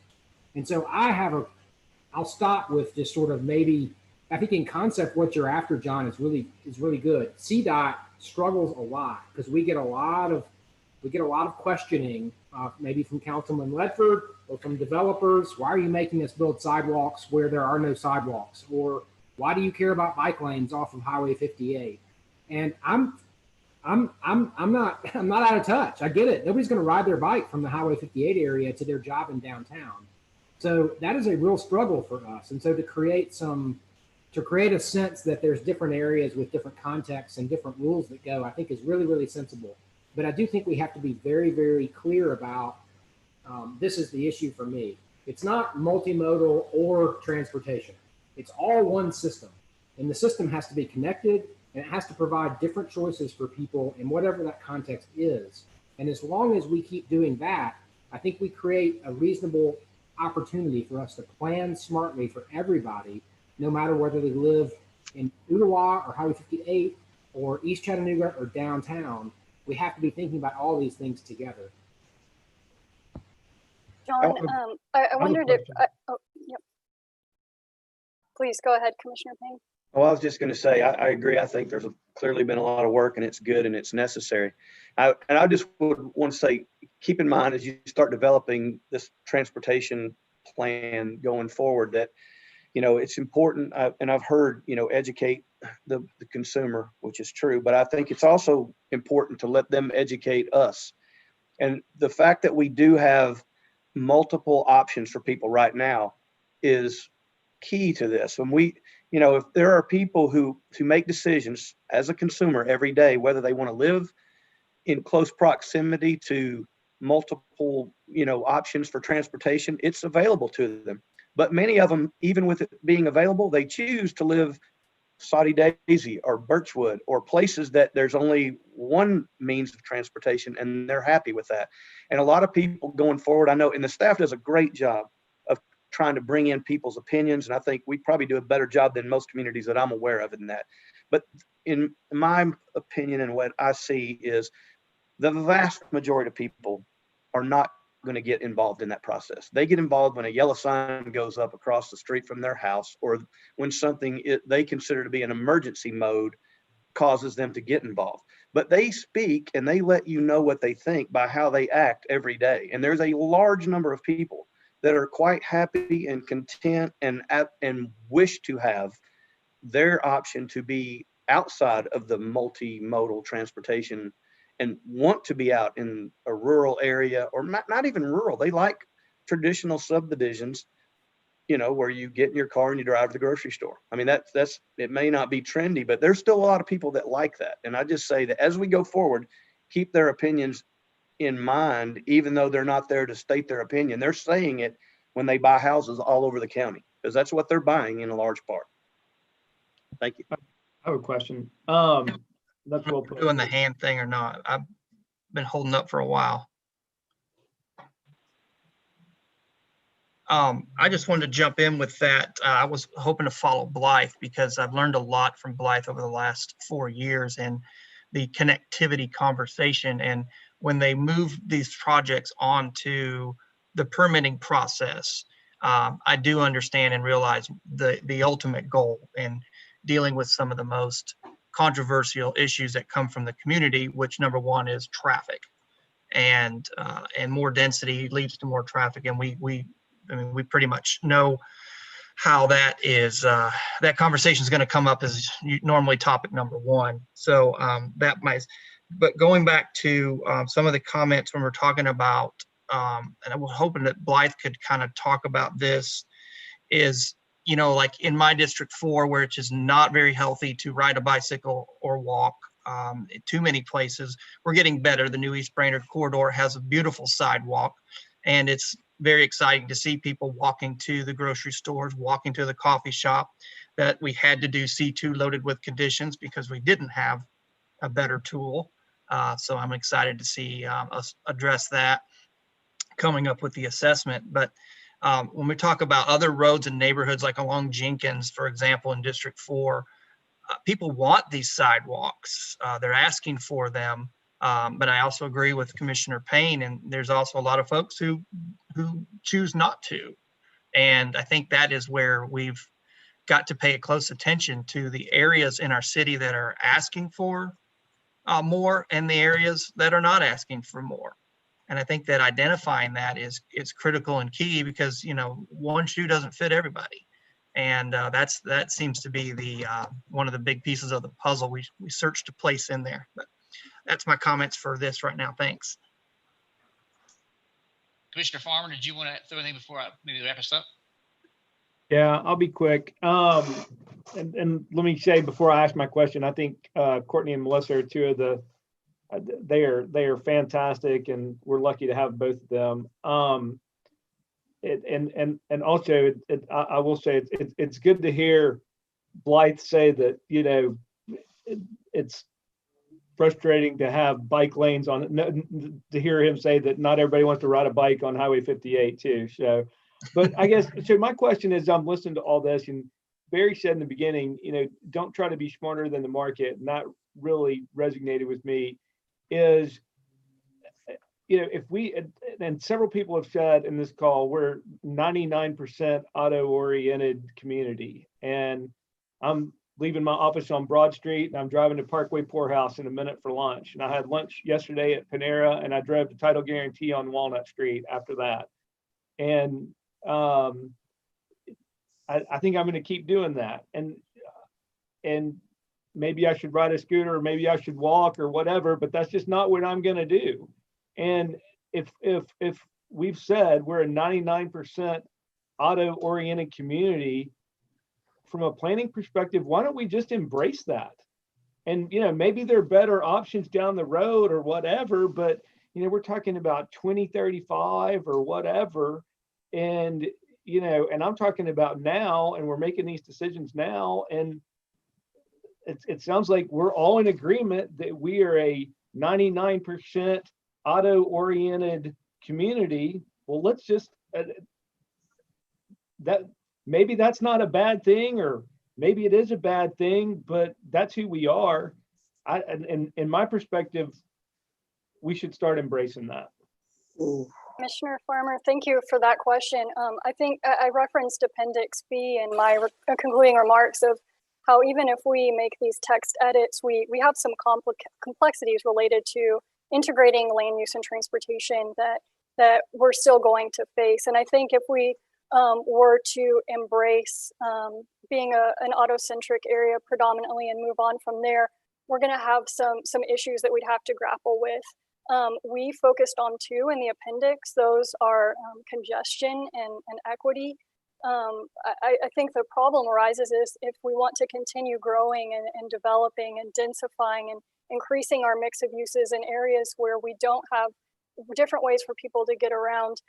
And so I'll stop with just sort of maybe, I think in concept, what you're after, John, is really good. CDOT struggles a lot because we get a lot of questioning, maybe from Councilman Ledford or from developers. Why are you making us build sidewalks where there are no sidewalks? Or why do you care about bike lanes off of Highway 58? And I'm not out of touch. I get it. Nobody's going to ride their bike from the Highway 58 area to their job in downtown. So that is a real struggle for us. And so to create a sense that there's different areas with different contexts and different rules that go, I think is really, really sensible. But I do think we have to be very, very clear about this is the issue for me. It's not multimodal or transportation. It's all one system. And the system has to be connected, and it has to provide different choices for people in whatever that context is. And as long as we keep doing that, I think we create a reasonable opportunity for us to plan smartly for everybody no matter whether they live in Ottawa or Highway 58 or East Chattanooga or downtown. We have to be thinking about all these things together. John, I wondered if, question. oh, yep. Please go ahead, Commissioner Payne. Well, I was just going to say, I agree. I think there's clearly been a lot of work and it's good and it's necessary. And I just would want to say, keep in mind as you start developing this transportation plan going forward that, you know, it's important. And I've heard, you know, educate the consumer, which is true, but I think it's also important to let them educate us. And the fact that we do have multiple options for people right now is key to this. When we, you know, if there are people who make decisions as a consumer every day, whether they want to live in close proximity to multiple, you know, options for transportation, it's available to them. But many of them, even with it being available, they choose to live Saudi Daisy or Birchwood or places that there's only one means of transportation and they're happy with that. And a lot of people going forward, I know, and the staff does a great job of trying to bring in people's opinions. And I think we probably do a better job than most communities that I'm aware of in that. But in my opinion and what I see is the vast majority of people are not going to get involved in that process. They get involved when a yellow sign goes up across the street from their house, or when something they consider to be an emergency mode causes them to get involved. But they speak and they let you know what they think by how they act every day. And there's a large number of people that are quite happy and content and wish to have their option to be outside of the multimodal transportation and want to be out in a rural area, or not even rural. They like traditional subdivisions, you know, where you get in your car and you drive to the grocery store. I mean, that's it may not be trendy, but there's still a lot of people that like that. And I just say that as we go forward, keep their opinions in mind, even though they're not there to state their opinion. They're saying it when they buy houses all over the county, because that's what they're buying in a large part. Thank you. I have a question. That's well put. Doing the hand thing or not. I've been holding up for a while. I just wanted to jump in with that. I was hoping to follow Blythe because I've learned a lot from Blythe over the last 4 years and the connectivity conversation. And when they move these projects onto the permitting process, I do understand and realize the ultimate goal in dealing with some of the most controversial issues that come from the community, which number one is traffic, and more density leads to more traffic. And I mean, we pretty much know how that is. That conversation is going to come up as normally topic number one. So but going back to some of the comments when we're talking about, and I was hoping that Blythe could kind of talk about this, is, you know, like in my District 4, where it's just not very healthy to ride a bicycle or walk too many places, we're getting better. The new East Brainerd corridor has a beautiful sidewalk, and it's very exciting to see people walking to the grocery stores, walking to the coffee shop, that we had to do C2 loaded with conditions because we didn't have a better tool. So I'm excited to see us address that coming up with the assessment. But when we talk about other roads and neighborhoods, like along Jenkins, for example, in District 4, people want these sidewalks. They're asking for them. But I also agree with Commissioner Payne, and there's also a lot of folks who choose not to. And I think that is where we've got to pay close attention to the areas in our city that are asking for more and the areas that are not asking for more. And I think that identifying that is critical and key, because, you know, one shoe doesn't fit everybody. And that seems to be the one of the big pieces of the puzzle we search to place in there. But that's my comments for this right now. Thanks. Commissioner Farmer, did you want to throw anything before I maybe wrap us up? Yeah, I'll be quick. And let me say before I ask my question, I think Courtney and Melissa are two of the they are fantastic, and we're lucky to have both of them. And also, I will say it's good to hear Blythe say that, you know, it's frustrating to have bike lanes on, to hear him say that not everybody wants to ride a bike on Highway 58 too. So, but I guess, so my question is, I'm listening to all this, and Barry said in the beginning, don't try to be smarter than the market, and that really resonated with me, is, if we, and several people have said in this call, we're 99% auto-oriented community. And I'm leaving my office on Broad Street and I'm driving to Parkway Poorhouse in a minute for lunch. And I had lunch yesterday at Panera, and I drove to Title Guarantee on Walnut Street after that. And I think I'm going to keep doing that. And maybe I should ride a scooter, or maybe I should walk or whatever, but that's just not what I'm going to do. And if we've said we're a 99% auto-oriented community, from a planning perspective, why don't we just embrace that? And maybe there are better options down the road or whatever, but we're talking about 2035 or whatever, and and I'm talking about now, and we're making these decisions now, and it sounds like we're all in agreement that we are a 99% auto-oriented community. Well, let's just that. Maybe that's not a bad thing, or maybe it is a bad thing, but that's who we are. In my perspective, we should start embracing that. Commissioner Farmer, thank you for that question. I think I referenced Appendix B in my concluding remarks of how even if we make these text edits, we have some complexities related to integrating land use and transportation that we're still going to face. And I think if we were to embrace being an auto-centric area predominantly and move on from there, we're going to have some issues that we'd have to grapple with. We focused on two in the appendix. Those are congestion and equity. I think the problem arises is if we want to continue growing and developing and densifying and increasing our mix of uses in areas where we don't have different ways for people to get around,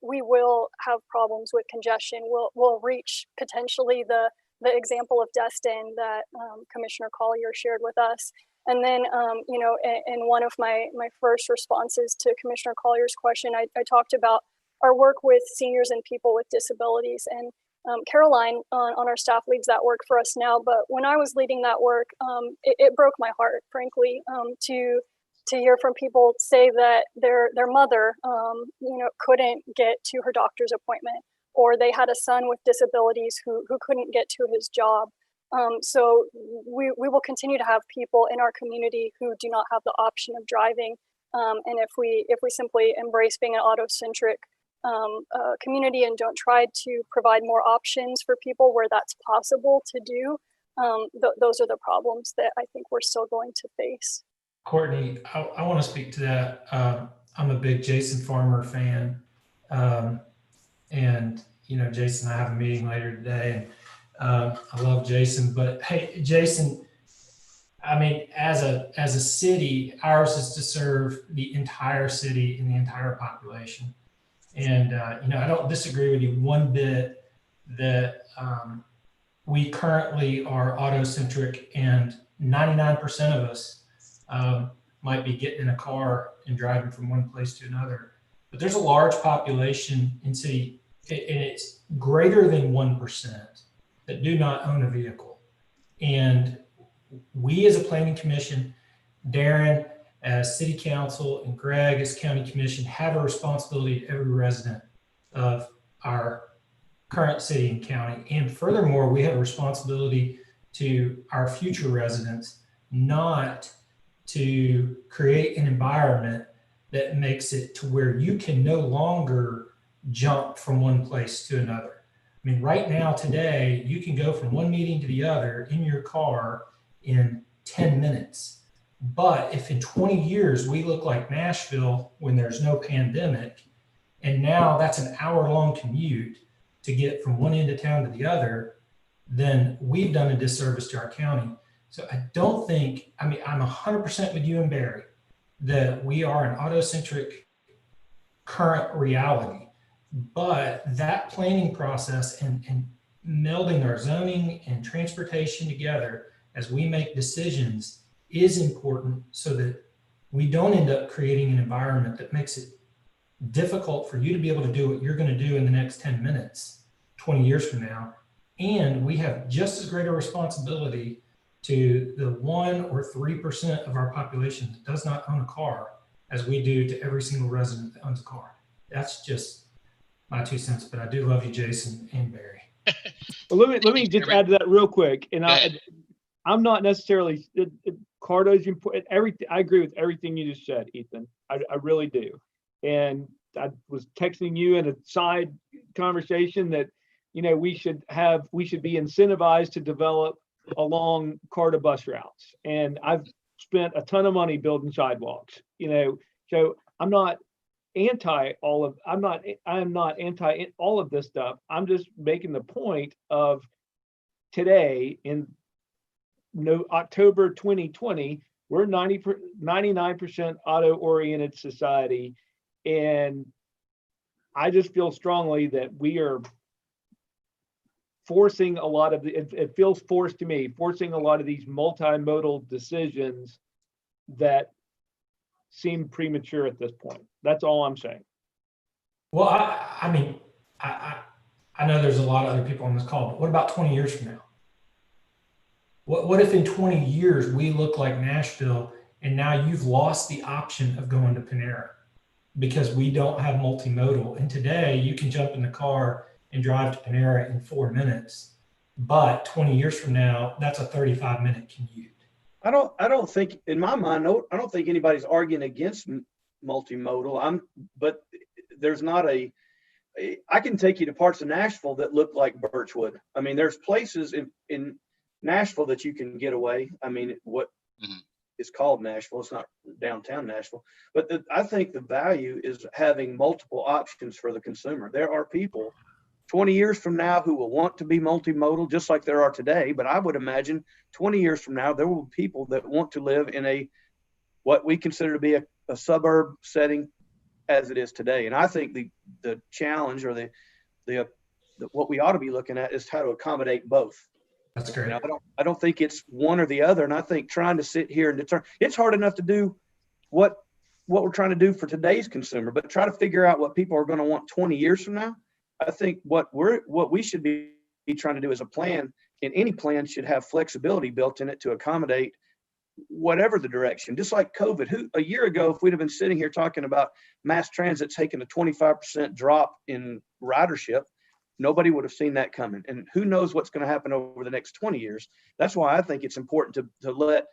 we will have problems with congestion. We'll reach potentially the example of Destin that Commissioner Collier shared with us. And then, in one of my first responses to Commissioner Collier's question, I talked about our work with seniors and people with disabilities. And Caroline on our staff leads that work for us now. But when I was leading that work, it broke my heart, frankly, to hear from people say that their mother, couldn't get to her doctor's appointment, or they had a son with disabilities who couldn't get to his job. So we will continue to have people in our community who do not have the option of driving. And if we simply embrace being an auto-centric community and don't try to provide more options for people where that's possible to do, those are the problems that I think we're still going to face. Courtney, I want to speak to that. I'm a big Jason Farmer fan. And, Jason, I have a meeting later today, and I love Jason. But hey, Jason, I mean, as a city, ours is to serve the entire city and the entire population. And, I don't disagree with you one bit that we currently are auto-centric, and 99% of us might be getting in a car and driving from one place to another. But there's a large population in city, and it's greater than 1%, that do not own a vehicle. And we as a planning commission, Darren as city council, and Greg as county commission have a responsibility to every resident of our current city and county. And furthermore, we have a responsibility to our future residents not to create an environment that makes it to where you can no longer jump from one place to another. I mean, right now, today, you can go from one meeting to the other in your car in 10 minutes. But if in 20 years we look like Nashville when there's no pandemic, and now that's an hour-long commute to get from one end of town to the other, then we've done a disservice to our county. So I don't think, I'm 100% with you and Barry, that we are an auto-centric current reality. But that planning process and melding our zoning and transportation together as we make decisions is important, so that we don't end up creating an environment that makes it difficult for you to be able to do what you're going to do in the next 10 minutes, 20 years from now, And we have just as great a responsibility to the 1 or 3% of our population that does not own a car as we do to every single resident that owns a car. That's just my 2 cents, but I do love you, Jason and Barry. Well, let me just add to that real quick. And I'm not necessarily CARTA's important. Everything, I agree with everything you just said, Ethan. I really do. And I was texting you in a side conversation that, you know, we should be incentivized to develop along CARTA bus routes. And I've spent a ton of money building sidewalks, you know, so I'm not anti all of this stuff. I'm just making the point of today in October 2020, we're 99% auto-oriented society. And I just feel strongly that we are forcing a lot of it feels forced to me, forcing a lot of these multimodal decisions that seem premature at this point. That's all I'm saying. Well, I mean, I know there's a lot of other people on this call, but what about 20 years from now? What if in 20 years we look like Nashville and now you've lost the option of going to Panera because we don't have multimodal? And today you can jump in the car and drive to Panera in 4 minutes, but 20 years from now, that's a 35-minute commute. I don't think, in my mind, I don't think anybody's arguing against multimodal. But there's not I can take you to parts of Nashville that look like Birchwood. I mean, there's places in Nashville that you can get away. I mean, what is called Nashville, it's not downtown Nashville, but I think the value is having multiple options for the consumer. There are people 20 years from now who will want to be multimodal just like there are today, but I would imagine 20 years from now, there will be people that want to live in what we consider to be a suburb setting as it is today. And I think the challenge or what we ought to be looking at is how to accommodate both. That's great. You know, I don't think it's one or the other. And I think trying to sit here and determine, it's hard enough to do what we're trying to do for today's consumer, but try to figure out what people are going to want 20 years from now. I think what we should be trying to do as a plan, and any plan should have flexibility built in it to accommodate whatever the direction. Just like COVID, a year ago, if we'd have been sitting here talking about mass transit taking a 25% drop in ridership, nobody would have seen that coming. And who knows what's going to happen over the next 20 years. That's why I think it's important to let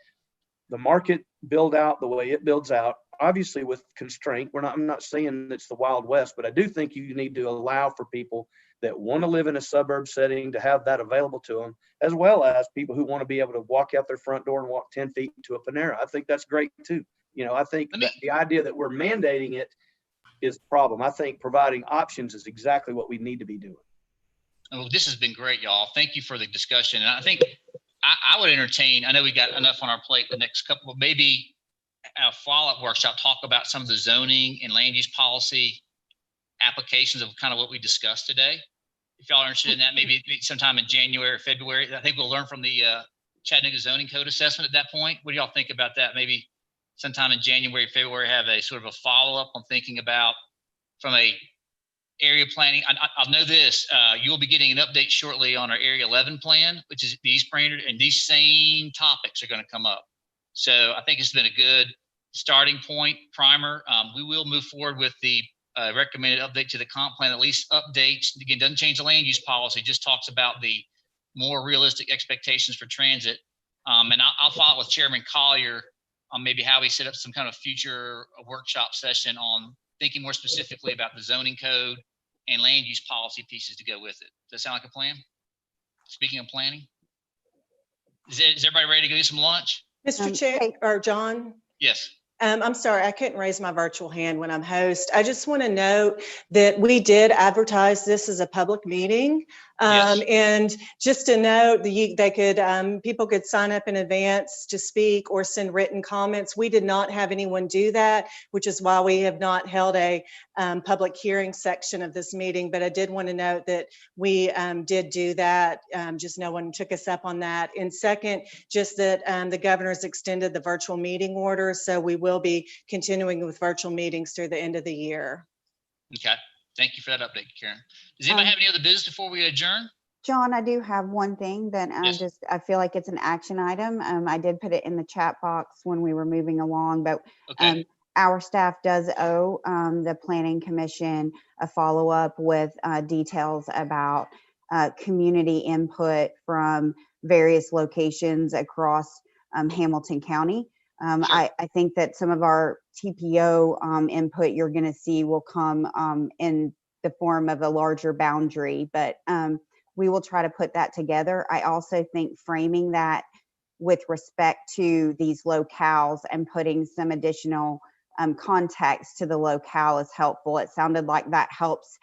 the market build out the way it builds out, obviously with constraint. I'm not saying it's the Wild West, but I do think you need to allow for people that want to live in a suburb setting to have that available to them, as well as people who want to be able to walk out their front door and walk 10 feet to a Panera. I think that's great too. You know, I think that the idea that we're mandating it is the problem. I think providing options is exactly what we need to be doing. Well, this has been great, y'all. Thank you for the discussion. And I think I would entertain, I know we got enough on our plate the next couple, maybe a follow-up workshop, talk about some of the zoning and land use policy applications of kind of what we discussed today. If y'all are interested in that, maybe sometime in January or February. I think we'll learn from the Chattanooga zoning code assessment at that point. What do y'all think about that? Maybe sometime in January, February, have a sort of a follow-up on thinking about from a area planning. I'll know this, you'll be getting an update shortly on our Area 11 plan, which is the East Brainerd, and these same topics are going to come up. So I think it's been a good starting point, primer. We will move forward with the recommended update to the comp plan, at least updates. Again, doesn't change the land use policy, just talks about the more realistic expectations for transit. And I'll follow with Chairman Collier on maybe how we set up some kind of future workshop session on thinking more specifically about the zoning code and land use policy pieces to go with it. Does that sound like a plan? Speaking of planning, is everybody ready to go get some lunch? Mr. Chair, or John? Yes. I'm sorry, I couldn't raise my virtual hand when I'm host. I just want to note that we did advertise this as a public meeting. And just to note, people could sign up in advance to speak or send written comments. We did not have anyone do that, which is why we have not held a public hearing section of this meeting. But I did want to note that we did do that. Just no one took us up on that. And second, just that the governor's extended the virtual meeting order. So we will be continuing with virtual meetings through the end of the year. Okay. Thank you for that update, Karen. Does anybody have any other business before we adjourn? John, I do have one thing that Yes. I feel like it's an action item. I did put it in the chat box when we were moving along, but Okay. our staff does owe the Planning Commission a follow-up with details about community input from various locations across Hamilton County. Sure. I think that some of our TPO input you're going to see will come in the form of a larger boundary, but we will try to put that together. I also think framing that with respect to these locales and putting some additional context to the locale is helpful. It sounded like that helps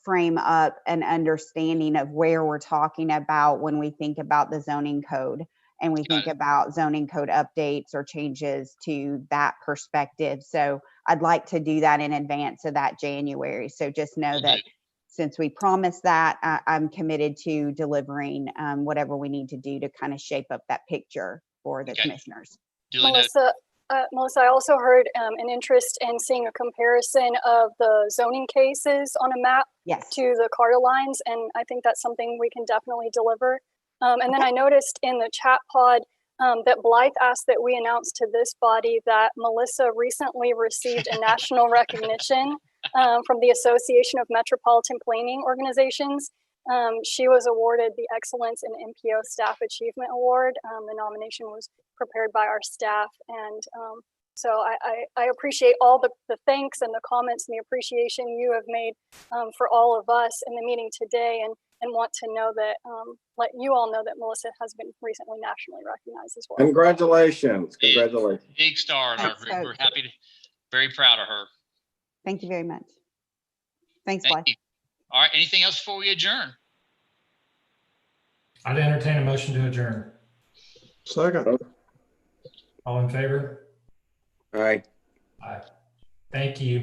frame up an understanding of where we're talking about when we think about the zoning code and we think about zoning code updates or changes to that perspective. So I'd like to do that in advance of that January. So just know that since we promised that, I'm committed to delivering whatever we need to do to kind of shape up that picture for the commissioners. Melissa, I also heard an interest in seeing a comparison of the zoning cases on a map to the CARTA lines, and I think that's something we can definitely deliver. And then I noticed in the chat pod that Blythe asked that we announce to this body that Melissa recently received a national recognition from the Association of Metropolitan Planning Organizations. She was awarded the Excellence in MPO Staff Achievement Award. The nomination was prepared by our staff, and so I appreciate all the thanks and the comments and the appreciation you have made for all of us in the meeting today, and want to know that, let you all know that Melissa has been recently nationally recognized as well. Congratulations. Congratulations. Big star in our group. We're happy to, very proud of her. Thank you very much. Thanks, Thank Blythe. you. All right, anything else before we adjourn? I'd entertain a motion to adjourn. Second. All in favor? Aye. Aye. Thank you.